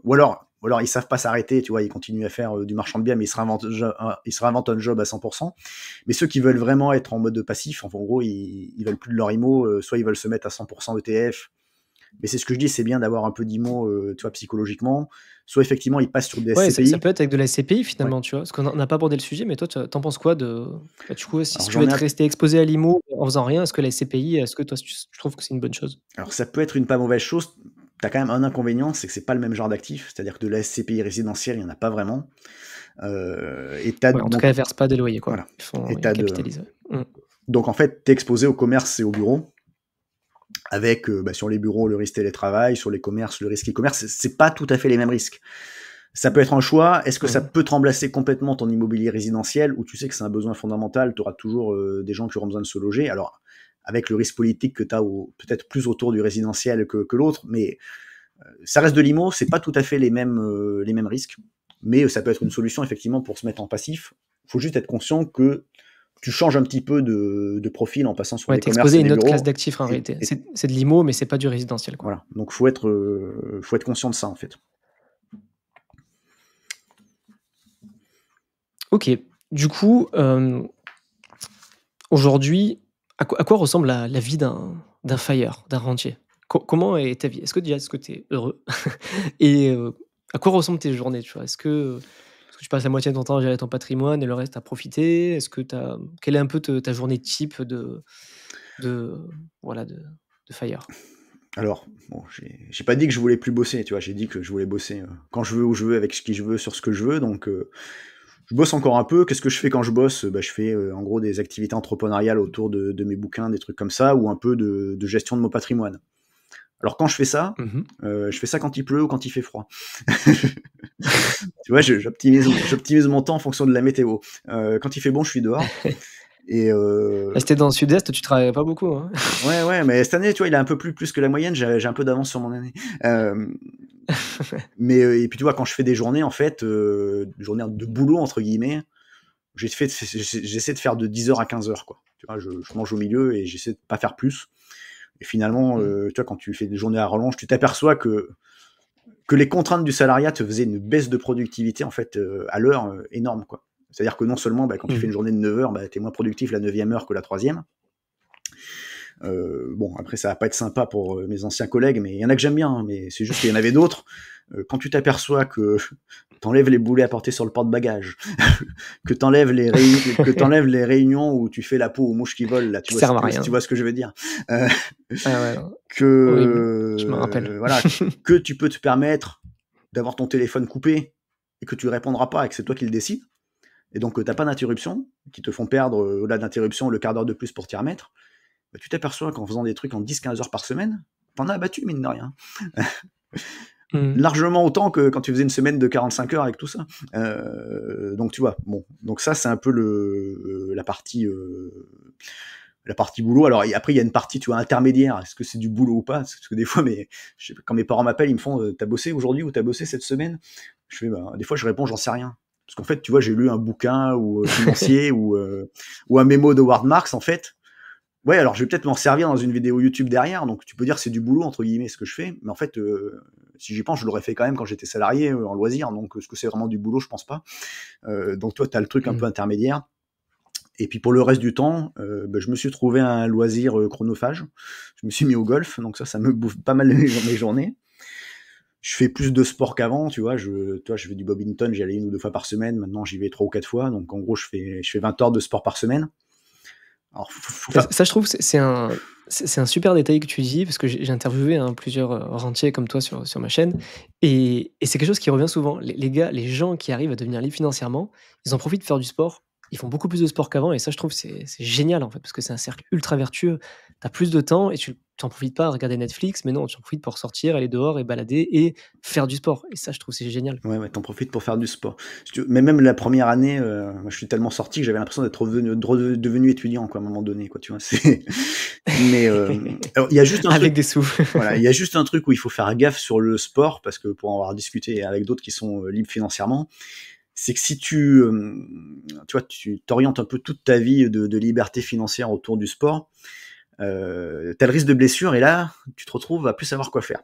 ou alors ils savent pas s'arrêter, tu vois, ils continuent à faire du marchand de biens, mais ils se réinventent un job à 100%. Mais ceux qui veulent vraiment être en mode passif, enfin, en gros, ils veulent plus de leur IMO, soit ils veulent se mettre à 100% ETF, mais c'est ce que je dis, c'est bien d'avoir un peu d'IMO, tu vois, psychologiquement, soit effectivement ils passent sur des Ouais, SCPI. ça peut être avec de la SCPI Ouais. finalement, tu vois? Parce qu'on n'a pas abordé le sujet, mais toi, t'en penses quoi de du coup, si Alors tu veux j'en ai être un. resté exposé à l'IMO en faisant rien, est-ce que la SCPI, est-ce que toi, tu trouves que c'est une bonne chose? Alors ça peut être une pas mauvaise chose. T'as quand même un inconvénient, c'est que c'est pas le même genre d'actif. C'est-à-dire que de la SCPI résidentielle, il y en a pas vraiment. Et t'as Ouais, en tout cas, donc elles versent pas des loyers, quoi. voilà. Et Ils capitalisent, ouais. donc en fait, t'es exposé au commerce et au bureau. Avec sur les bureaux le risque télétravail, sur les commerces le risque e-commerce. C'est pas tout à fait les mêmes risques. Ça peut être un choix. Est-ce que ça Mmh. peut te remplacer complètement ton immobilier résidentiel, où tu sais que c'est un besoin fondamental, tu auras toujours des gens qui auront besoin de se loger. Alors, avec le risque politique que tu as peut-être plus autour du résidentiel que l'autre, mais ça reste de l'IMO, c'est pas tout à fait les mêmes risques, mais ça peut être une solution effectivement pour se mettre en passif. Il faut juste être conscient que tu changes un petit peu de profil en passant sur Ouais, des tu commerces exposé à et des une autre classe bureaux. d'actifs en Et, réalité. et C'est de l'IMO, mais c'est pas du résidentiel, quoi. voilà, donc faut être conscient de ça en fait. OK. Du coup, aujourd'hui, à quoi ressemble la vie d'un FIRE, d'un rentier? Comment est ta vie? Est-ce que tu es heureux? Et à quoi ressemblent tes journées, tu vois? Est-ce que tu passes la moitié de ton temps à gérer ton patrimoine et le reste à profiter? Quelle est un peu te ta journée type de voilà, de FIRE? Alors, bon, j'ai pas dit que je voulais plus bosser, tu vois, j'ai dit que je voulais bosser quand je veux, où je veux, avec qui je veux, sur ce que je veux, donc je bosse encore un peu. Qu'est-ce que je fais quand je bosse? Bah, je fais en gros des activités entrepreneuriales autour de mes bouquins, des trucs comme ça, ou un peu de gestion de mon patrimoine. Alors quand je fais ça, Mmh. je fais ça quand il pleut ou quand il fait froid. Tu vois, j'optimise mon temps en fonction de la météo. Quand il fait bon, je suis dehors. Et Là, si tu dans le sud-est, tu travailles pas beaucoup, hein? ouais, mais cette année, tu vois, il est un peu plus que la moyenne. J'ai un peu d'avance sur mon année. Mais et puis tu vois, quand je fais des journées, en fait, des journées de boulot entre guillemets, j'essaie de faire de 10h à 15h, quoi. Tu vois, je mange au milieu et j'essaie de pas faire plus. Et finalement, Mmh. tu vois, quand tu fais des journées à rallonge, tu t'aperçois que les contraintes du salariat te faisaient une baisse de productivité en fait à l'heure énorme, quoi. C'est-à-dire que non seulement, bah, quand tu fais Mmh. une journée de 9h, bah, tu es moins productif la 9e heure que la 3e. Bon, après, ça va pas être sympa pour mes anciens collègues, mais il y en a que j'aime bien, hein, mais c'est juste qu'il y en avait d'autres. Quand tu t'aperçois que t'enlèves les boulets à porter sur le porte-bagages, que t'enlèves les réunions où tu fais la peau aux mouches qui volent, là, Qui servent à rien. tu vois ce que je veux dire. Euh, Ah ouais, non. Horrible. Je me rappelle. Voilà, que tu peux te permettre d'avoir ton téléphone coupé et que tu répondras pas et que c'est toi qui le décides. Et donc, t'as pas d'interruption, qui te font perdre, au-delà d'interruption, le quart d'heure de plus pour t'y remettre. Bah, tu t'aperçois qu'en faisant des trucs en 10-15 heures par semaine, t'en as abattu, mine de rien. Largement autant que quand tu faisais une semaine de 45 heures avec tout ça. Donc, tu vois, bon. Donc, ça, c'est un peu la partie boulot. Alors, après, il y a une partie, tu vois, intermédiaire. Est-ce que c'est du boulot ou pas? Parce que des fois, quand mes parents m'appellent, ils me font t'as bossé aujourd'hui ou t'as bossé cette semaine? Je fais, des fois, je réponds, j'en sais rien. Parce qu'en fait, tu vois, j'ai lu un bouquin ou financier ou un mémo de Howard Marks, en fait. Ouais, alors je vais peut-être m'en servir dans une vidéo YouTube derrière, donc tu peux dire c'est du boulot, entre guillemets, ce que je fais, mais en fait, si j'y pense, je l'aurais fait quand même quand j'étais salarié, en loisir, donc est-ce que c'est vraiment du boulot? Je pense pas. Donc toi, tu as le truc un peu intermédiaire. Et puis pour le reste du temps, je me suis trouvé un loisir chronophage. Je me suis mis au golf, donc ça me bouffe pas mal mes journées. Je fais plus de sport qu'avant, tu vois, je fais du badminton, j'y allais 1 ou 2 fois par semaine, maintenant j'y vais 3 ou 4 fois, donc en gros je fais 20 heures de sport par semaine. Alors, ça, je trouve, c'est un super détail que tu dis, parce que j'ai interviewé plusieurs rentiers comme toi sur ma chaîne, et c'est quelque chose qui revient souvent. Les gens qui arrivent à devenir libres financièrement, ils en profitent de faire du sport, ils font beaucoup plus de sport qu'avant, et ça, je trouve, c'est génial, en fait, parce que c'est un cercle ultra vertueux. Tu as plus de temps, et tu n'en profites pas à regarder Netflix, mais non, tu en profites pour sortir, aller dehors et balader, et faire du sport. Et ça, je trouve, c'est génial. Ouais, t'en profites pour faire du sport. Mais même la première année, moi, je suis tellement sorti que j'avais l'impression d'être devenu étudiant, quoi, à un moment donné, quoi, tu vois. Mais alors, il y a juste un Avec truc, des sous. voilà, il y a juste un truc où il faut faire gaffe sur le sport, parce que pour en avoir discuté avec d'autres qui sont libres financièrement, c'est que si tu vois, tu t'orientes un peu toute ta vie de liberté financière autour du sport, t'as le risque de blessure et là, tu te retrouves à plus savoir quoi faire.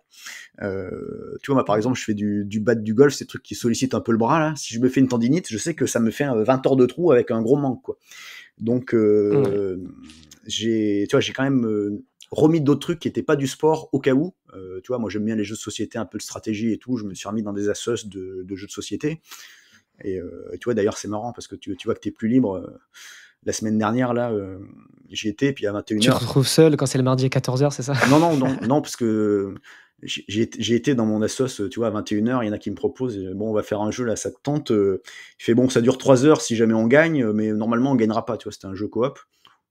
Tu vois, moi par exemple, je fais du bad, du golf, ces trucs qui sollicitent un peu le bras là. Si je me fais une tendinite, je sais que ça me fait 20 heures de trou avec un gros manque, quoi. Donc, j'ai quand même remis d'autres trucs qui n'étaient pas du sport au cas où. Tu vois, moi j'aime bien les jeux de société, un peu de stratégie et tout. Je me suis remis dans des assos de jeux de société. Et tu vois, d'ailleurs, c'est marrant parce que tu vois que tu es plus libre. La semaine dernière, là, j'y étais, puis à 21h. Tu te retrouves seul quand c'est le mardi à 14h, c'est ça? Non, parce que j'ai été dans mon assos, tu vois, à 21h, il y en a qui me proposent, bon, on va faire un jeu, là, ça te tente? Il fait, bon, ça dure 3 heures si jamais on gagne, mais normalement, on gagnera pas, tu vois, c'était un jeu coop.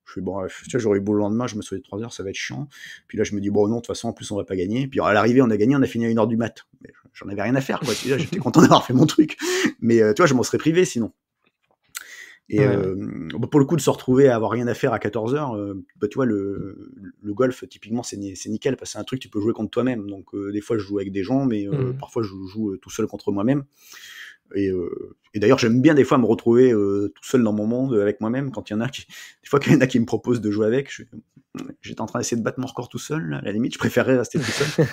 Je fais, bon, tu vois, j'aurais eu beau le lendemain, je me souviens de 3 heures, ça va être chiant. Puis là, je me dis, bon, non, de toute façon, en plus, on va pas gagner. Puis à l'arrivée, on a gagné, on a fini à 1h du mat. Mais j'en avais rien à faire, quoi. Tu vois, j'étais content d'avoir fait mon truc. Mais tu vois, je m'en serais privé sinon. Et pour le coup, de se retrouver à avoir rien à faire à 14h, tu vois, le golf, typiquement, c'est nickel, parce que c'est un truc que tu peux jouer contre toi-même. Donc, des fois, je joue avec des gens, mais parfois, je joue tout seul contre moi-même. Et d'ailleurs, j'aime bien des fois me retrouver tout seul dans mon monde avec moi-même, quand il y en a des fois qu'il y en a qui me proposent de jouer avec, j'étais en train d'essayer de battre mon record tout seul, là, à la limite, je préférerais rester tout seul.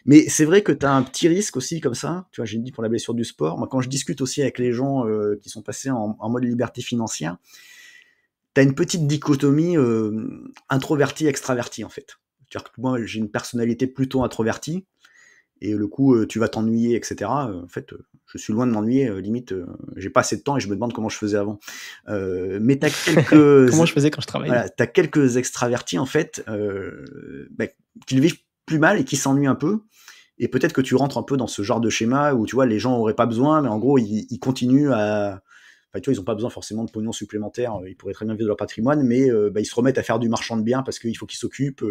Mais c'est vrai que tu as un petit risque aussi comme ça, tu vois, j'ai dit pour la blessure du sport. Moi, quand je discute aussi avec les gens qui sont passés en mode liberté financière, tu as une petite dichotomie introverti-extraverti, en fait. C'est-à-dire que moi, j'ai une personnalité plutôt introvertie, et le coup, tu vas t'ennuyer, etc. En fait, je suis loin de m'ennuyer, limite, j'ai pas assez de temps et je me demande comment je faisais avant. Mais t'as quelques... Comment je faisais quand je travaillais? Voilà, t'as quelques extravertis, en fait, qui le vivent plus mal et qui s'ennuient un peu. Et peut-être que tu rentres un peu dans ce genre de schéma où, tu vois, les gens auraient pas besoin, mais en gros, ils continuent à... Enfin, tu vois, ils ont pas besoin forcément de pognon supplémentaire, ils pourraient très bien vivre de leur patrimoine, mais ils se remettent à faire du marchand de biens parce qu'il faut qu'ils s'occupent...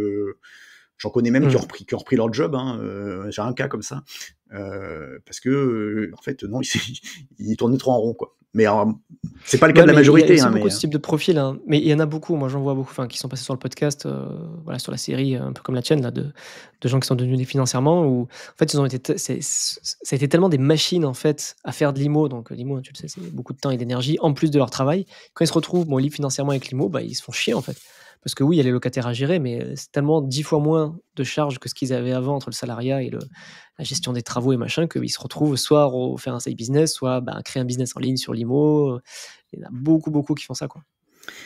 J'en connais même qui ont repris leur job, j'ai un cas comme ça, parce que en fait non, ils tournaient trop en rond, quoi. Mais c'est pas le cas de la majorité. Il y a beaucoup de ce type de profil, mais il y en a beaucoup. Moi, j'en vois beaucoup, qui sont passés sur le podcast, voilà, sur la série, un peu comme la tienne là, de gens qui sont devenus financièrement, où en fait ils ont été, ça a été tellement des machines en fait à faire de l'IMO. Donc l'IMO, tu le sais, c'est beaucoup de temps et d'énergie en plus de leur travail. Quand ils se retrouvent libres financièrement avec l'IMO, ils se font chier en fait. Parce que oui, il y a les locataires à gérer, mais c'est tellement 10 fois moins de charges que ce qu'ils avaient avant entre le salariat et la gestion des travaux et machin, qu'ils se retrouvent soit à faire un side business, soit créer un business en ligne sur l'IMO. Il y en a beaucoup, beaucoup qui font ça, quoi.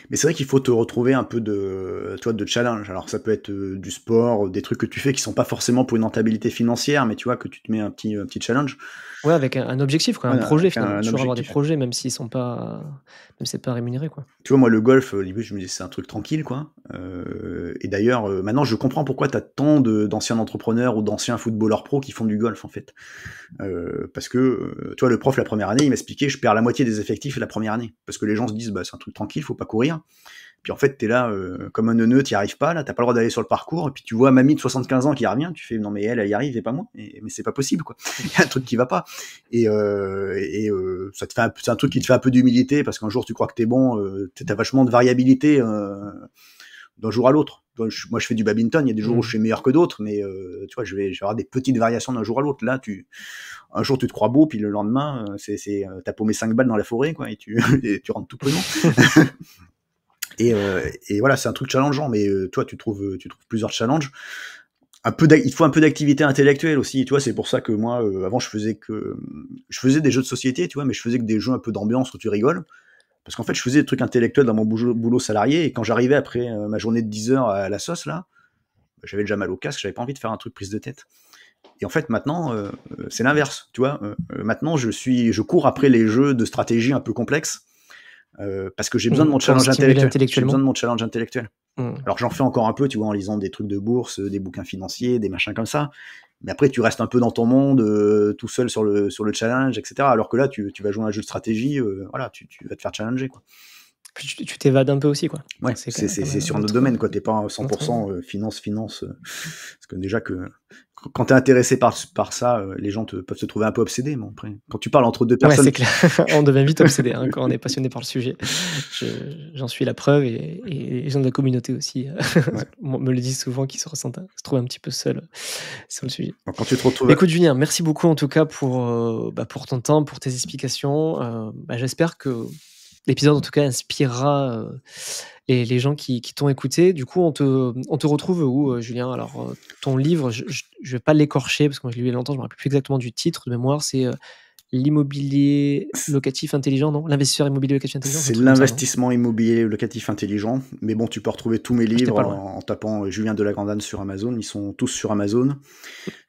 Mais c'est vrai qu'il faut te retrouver un peu de challenge. Alors ça peut être du sport, des trucs que tu fais qui sont pas forcément pour une rentabilité financière, mais tu vois que tu te mets un petit challenge. Ouais, avec un objectif quoi, un Voilà, projet avec finalement. un Toujours avoir des objectif. projets même s'ils sont pas même si c'est pas rémunéré quoi. Tu vois, moi, le golf, au début, je me disais, c'est un truc tranquille, quoi. Et d'ailleurs, maintenant, je comprends pourquoi tu as tant d'anciens entrepreneurs ou d'anciens footballeurs pros qui font du golf, en fait. Parce que, tu vois, le prof, la première année, il m'expliquait, je perds la moitié des effectifs la première année. Parce que les gens se disent, bah, c'est un truc tranquille, faut pas courir. Puis en fait, t'es là, comme un neuneu, t'y arrives pas, là, t'as pas le droit d'aller sur le parcours, et puis tu vois mamie de 75 ans qui revient, tu fais, non mais elle y arrive et pas moi, mais c'est pas possible, quoi. Il y a un truc qui va pas. Ça te fait c'est un truc qui te fait un peu d'humilité, parce qu'un jour tu crois que t'es bon, t'as vachement de variabilité d'un jour à l'autre. Moi, je fais du badminton, il y a des jours où je suis meilleur que d'autres, mais tu vois, je vais avoir des petites variations d'un jour à l'autre. Là, un jour tu te crois beau, puis le lendemain, t'as paumé 5 balles dans la forêt, quoi, et et tu rentres tout penaud. Et voilà, c'est un truc challengeant, mais toi, tu trouves plusieurs challenges. Il faut un peu d'activité intellectuelle aussi, tu vois, c'est pour ça que moi, avant, je faisais des jeux de société, tu vois, mais je faisais que des jeux un peu d'ambiance où tu rigoles, parce qu'en fait, je faisais des trucs intellectuels dans mon boulot salarié, et quand j'arrivais après ma journée de 10 heures à la sauce, là, j'avais déjà mal au casque, j'avais pas envie de faire un truc prise de tête. Et en fait, maintenant, c'est l'inverse, tu vois. Maintenant, je cours après les jeux de stratégie un peu complexes, parce que j'ai besoin de mon Pour challenge stimuler intellectuel. J'ai intellectuellement. besoin de mon challenge intellectuel. Mmh. Alors j'en fais encore un peu, tu vois, en lisant des trucs de bourse, des bouquins financiers, des machins comme ça. Mais après, tu restes un peu dans ton monde, tout seul sur le challenge, etc. Alors que là, tu vas jouer à un jeu de stratégie, voilà, tu vas te faire challenger, quoi. Puis tu t'évades un peu aussi quoi. Ouais, C'est c'est quand même sur un un autre autre, domaine, quoi. T'es pas un autre 100% finance. Parce que déjà que quand t'es intéressé par ça, les gens peuvent se trouver un peu obsédés. Mais après, quand tu parles entre deux ouais, personnes c'est clair. On devient vite obsédé, hein, quand on est passionné par le sujet. Je J'en suis la preuve et les gens de la communauté aussi, ouais. me le disent souvent qu'ils se trouvent un petit peu seuls, sur le sujet. Donc, quand tu te retrouves, Écoute Julien, merci beaucoup en tout cas pour ton temps, pour tes explications. J'espère que l'épisode en tout cas inspirera, les gens qui t'ont écouté. Du coup, on te retrouve où, Julien? Alors, ton livre, je vais pas l'écorcher parce que moi je l'ai lu il y a longtemps, je me rappelle plus exactement du titre de mémoire. C'est, l'immobilier locatif intelligent, non? L'investisseur immobilier locatif intelligent, c'est un c'est truc comme ça, non? l'investissement immobilier locatif intelligent. Mais bon, tu peux retrouver tous mes Ah, j'étais livres pas loin. en tapant Julien Delagrandane sur Amazon. Ils sont tous sur Amazon.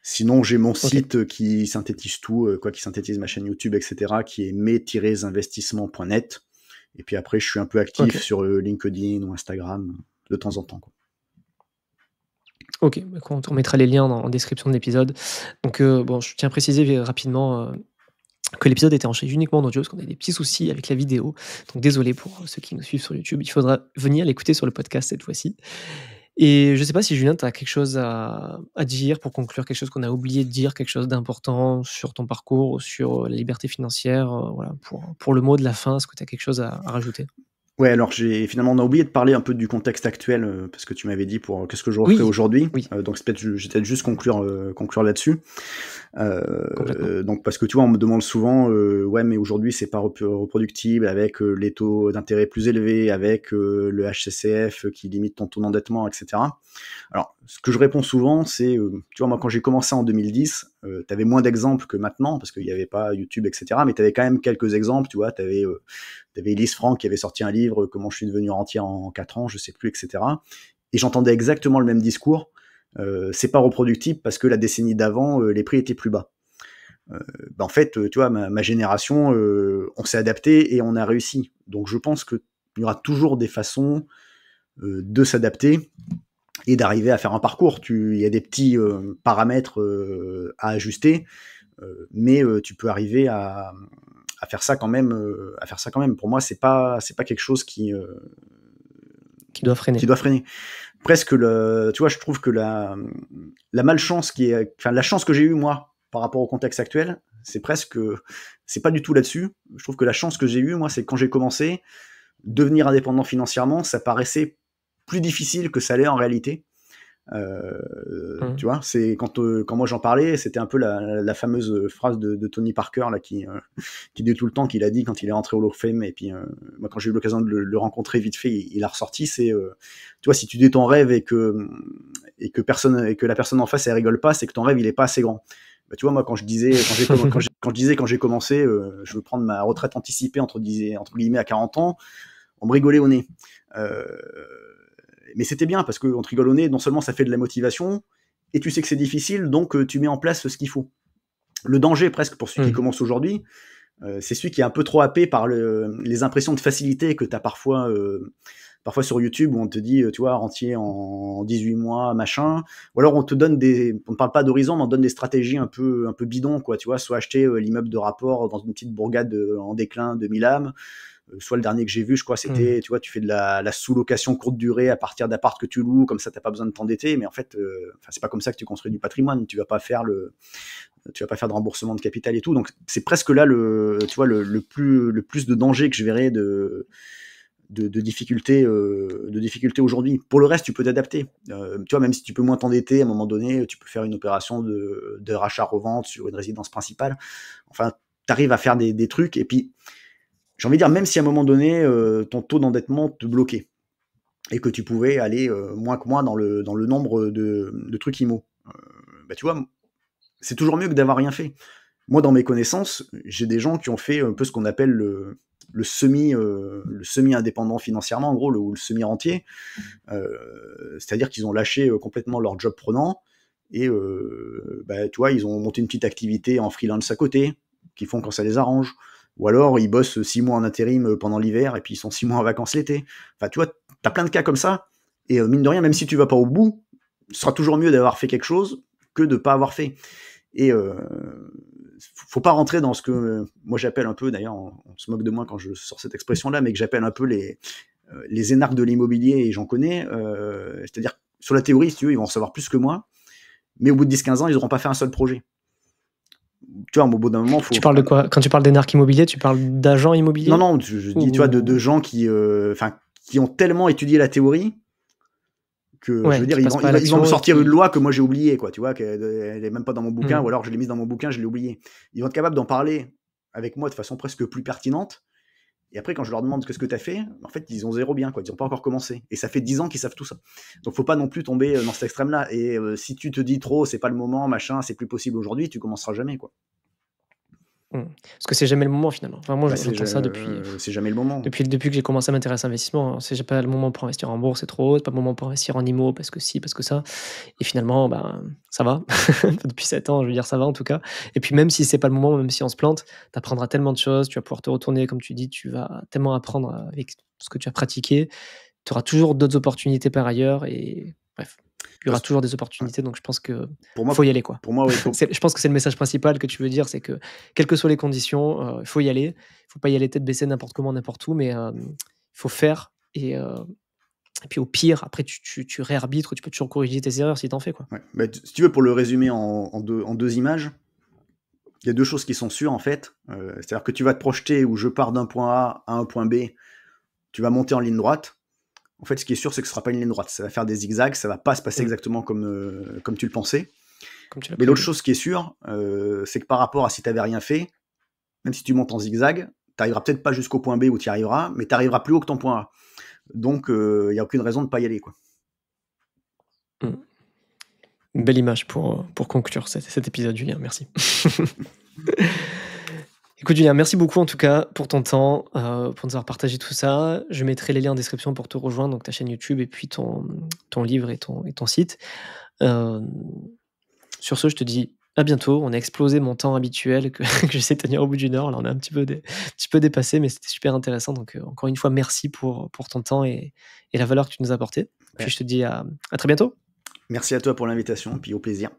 Sinon, j'ai mon OK. site qui synthétise tout, qui synthétise ma chaîne YouTube, etc., qui est mes-investissement.net. Et puis après, je suis un peu actif OK. sur LinkedIn ou Instagram de temps en temps, quoi. OK, bah, on mettra les liens en description de l'épisode. Donc, bon, je tiens à préciser rapidement, que l'épisode était enregistré uniquement en audio parce qu'on a eu des petits soucis avec la vidéo. Donc désolé pour ceux qui nous suivent sur YouTube. Il faudra venir l'écouter sur le podcast cette fois-ci. Et je sais pas si Julien, tu as quelque chose à dire pour conclure, quelque chose qu'on a oublié de dire, quelque chose d'important sur ton parcours, sur la liberté financière, voilà, pour le mot de la fin, est-ce que tu as quelque chose à rajouter? Ouais, alors finalement, on a oublié de parler un peu du contexte actuel, parce que tu m'avais dit pour qu'est-ce que je referais Oui, aujourd'hui. oui, Donc je vais peut-être juste conclure là-dessus. complètement. Donc parce que tu vois, on me demande souvent, ouais, mais aujourd'hui c'est pas reproductible avec les taux d'intérêt plus élevés, avec le HCCF qui limite ton taux d'endettement, etc. Alors, ce que je réponds souvent, c'est, tu vois, moi quand j'ai commencé en 2010, tu avais moins d'exemples que maintenant parce qu'il n'y avait pas YouTube, etc. Mais tu avais quand même quelques exemples, tu vois, t'avais Elise Franck qui avait sorti un livre, Comment je suis devenu rentier en 4 ans, je sais plus, etc. Et j'entendais exactement le même discours. C'est pas reproductible parce que la décennie d'avant, les prix étaient plus bas. En fait, tu vois, ma génération, on s'est adapté et on a réussi. Donc je pense qu'il y aura toujours des façons de s'adapter et d'arriver à faire un parcours. Il y a des petits paramètres à ajuster, mais tu peux arriver à faire ça quand même. Pour moi, c'est pas quelque chose qui Qui doit freiner. doit freiner. Presque tu vois, je trouve que la malchance la chance que j'ai eue moi par rapport au contexte actuel, c'est pas du tout là-dessus. Je trouve que la chance que j'ai eue moi, c'est quand j'ai commencé devenir indépendant financièrement, ça paraissait plus difficile que ça l'est en réalité. Mmh. Tu vois, c'est quand moi j'en parlais, c'était un peu la fameuse phrase de Tony Parker là qui dit tout le temps, qu'il a dit quand il est rentré au Hall of Fame. Et puis moi quand j'ai eu l'occasion de le rencontrer vite fait, il a ressorti, c'est tu vois, si tu dis ton rêve et que la personne en face elle rigole pas, c'est que ton rêve il est pas assez grand. Bah, tu vois, moi quand je disais quand j'ai commencé, je veux prendre ma retraite anticipée entre guillemets à 40 ans, on me rigolait au nez. Euh, mais c'était bien parce qu'on te rigole au nez, non seulement ça fait de la motivation, et tu sais que c'est difficile, donc tu mets en place ce qu'il faut. Le danger presque pour celui qui commence aujourd'hui, c'est celui qui est un peu trop happé par les impressions de facilité que tu as parfois sur YouTube où on te dit, tu vois, rentier en 18 mois, machin. Ou alors on ne parle pas d'horizon, mais on donne des stratégies un peu bidons, quoi, tu vois, soit acheter l'immeuble de rapport dans une petite bourgade en déclin de 1000 âmes, soit le dernier que j'ai vu, je crois, c'était, tu vois, tu fais de la sous-location courte durée à partir d'appart que tu loues, comme ça t'as pas besoin de t'endetter, mais en fait, c'est pas comme ça que tu construis du patrimoine, tu vas pas faire de remboursement de capital et tout, donc c'est presque là le plus de danger que je verrais de difficultés aujourd'hui. Pour le reste, tu peux t'adapter. Tu vois, même si tu peux moins t'endetter, à un moment donné, tu peux faire une opération de rachat-revente sur une résidence principale. Enfin, tu arrives à faire des trucs, et puis j'ai envie de dire, même si à un moment donné, ton taux d'endettement te bloquait, et que tu pouvais aller moins que moi dans le nombre de trucs IMO, tu vois, c'est toujours mieux que d'avoir rien fait. Moi, dans mes connaissances, j'ai des gens qui ont fait un peu ce qu'on appelle le semi-indépendant financièrement, en gros, ou le semi-rentier. C'est-à-dire qu'ils ont lâché complètement leur job prenant, et tu vois, ils ont monté une petite activité en freelance à côté, qu'ils font quand ça les arrange. Ou alors, ils bossent 6 mois en intérim pendant l'hiver, et puis ils sont 6 mois en vacances l'été. Enfin, tu vois, t'as plein de cas comme ça, et mine de rien, même si tu vas pas au bout, ce sera toujours mieux d'avoir fait quelque chose que de pas avoir fait. Et faut pas rentrer dans ce que moi j'appelle un peu, d'ailleurs, on se moque de moi quand je sors cette expression-là, mais que j'appelle un peu les énarques de l'immobilier, et j'en connais. C'est-à-dire, sur la théorie, si tu veux, ils vont en savoir plus que moi, mais au bout de 10-15 ans, ils n'auront pas fait un seul projet. Tu vois, au bout d'un moment, Tu parles de quoi? Quand tu parles d'énarques immobiliers, tu parles d'agents immobiliers? Non, je dis, tu vois, de gens qui ont tellement étudié la théorie que, je veux dire, ils vont me sortir une loi que moi j'ai oubliée, quoi, tu vois, qu'elle n'est même pas dans mon bouquin, ou alors je l'ai mise dans mon bouquin, je l'ai oubliée. Ils vont être capables d'en parler avec moi de façon presque plus pertinente, et après, quand je leur demande qu'est-ce que tu as fait, en fait, ils ont zéro bien, quoi, ils n'ont pas encore commencé. Et ça fait 10 ans qu'ils savent tout ça. Donc, faut pas non plus tomber dans cet extrême-là. Et si tu te dis trop, c'est pas le moment, machin, c'est plus possible aujourd'hui, tu commenceras jamais, quoi. Parce que c'est jamais le moment, finalement. Enfin, moi, j'entends ça depuis. C'est jamais le moment. Depuis que j'ai commencé à m'intéresser à l'investissement, c'est pas le moment pour investir en bourse, c'est trop haut, c'est pas le moment pour investir en IMO, parce que si, parce que ça. Et finalement, ça va. Depuis 7 ans, je veux dire, ça va en tout cas. Et puis, même si c'est pas le moment, même si on se plante, tu apprendras tellement de choses, tu vas pouvoir te retourner, comme tu dis, tu vas tellement apprendre avec ce que tu as pratiqué. Tu auras toujours d'autres opportunités par ailleurs, et bref. Il y aura toujours des opportunités, donc je pense que faut y aller, quoi. Pour moi, oui. Je pense que c'est le message principal que tu veux dire, c'est que quelles que soient les conditions, il faut y aller. Il faut pas y aller tête baissée n'importe comment, n'importe où, mais il faut faire. Et puis au pire, après, tu réarbitres, tu peux toujours corriger tes erreurs si tu en fais, quoi. Ouais. Bah, si tu veux, pour le résumer en deux images, il y a deux choses qui sont sûres, en fait. C'est-à-dire que tu vas te projeter où je pars d'un point A à un point B, tu vas monter en ligne droite. En fait, ce qui est sûr, c'est que ce ne sera pas une ligne droite. Ça va faire des zigzags, ça ne va pas se passer exactement comme tu le pensais. Mais l'autre chose qui est sûre, c'est que par rapport à si tu n'avais rien fait, même si tu montes en zigzag, tu n'arriveras peut-être pas jusqu'au point B où tu y arriveras, mais tu arriveras plus haut que ton point A. Donc, il n'y a aucune raison de ne pas y aller, quoi. Une belle image pour conclure cet épisode, Julien. Merci. Écoute, Julien, merci beaucoup en tout cas pour ton temps, pour nous avoir partagé tout ça. Je mettrai les liens en description pour te rejoindre, donc ta chaîne YouTube et puis ton livre et ton site. Sur ce, je te dis à bientôt. On a explosé mon temps habituel que j'essaie de tenir au bout d'une heure. Là, on a un petit peu dépassé, mais c'était super intéressant. Donc, encore une fois, merci pour ton temps et la valeur que tu nous as apportée. Puis je te dis à très bientôt. Merci à toi pour l'invitation, puis au plaisir.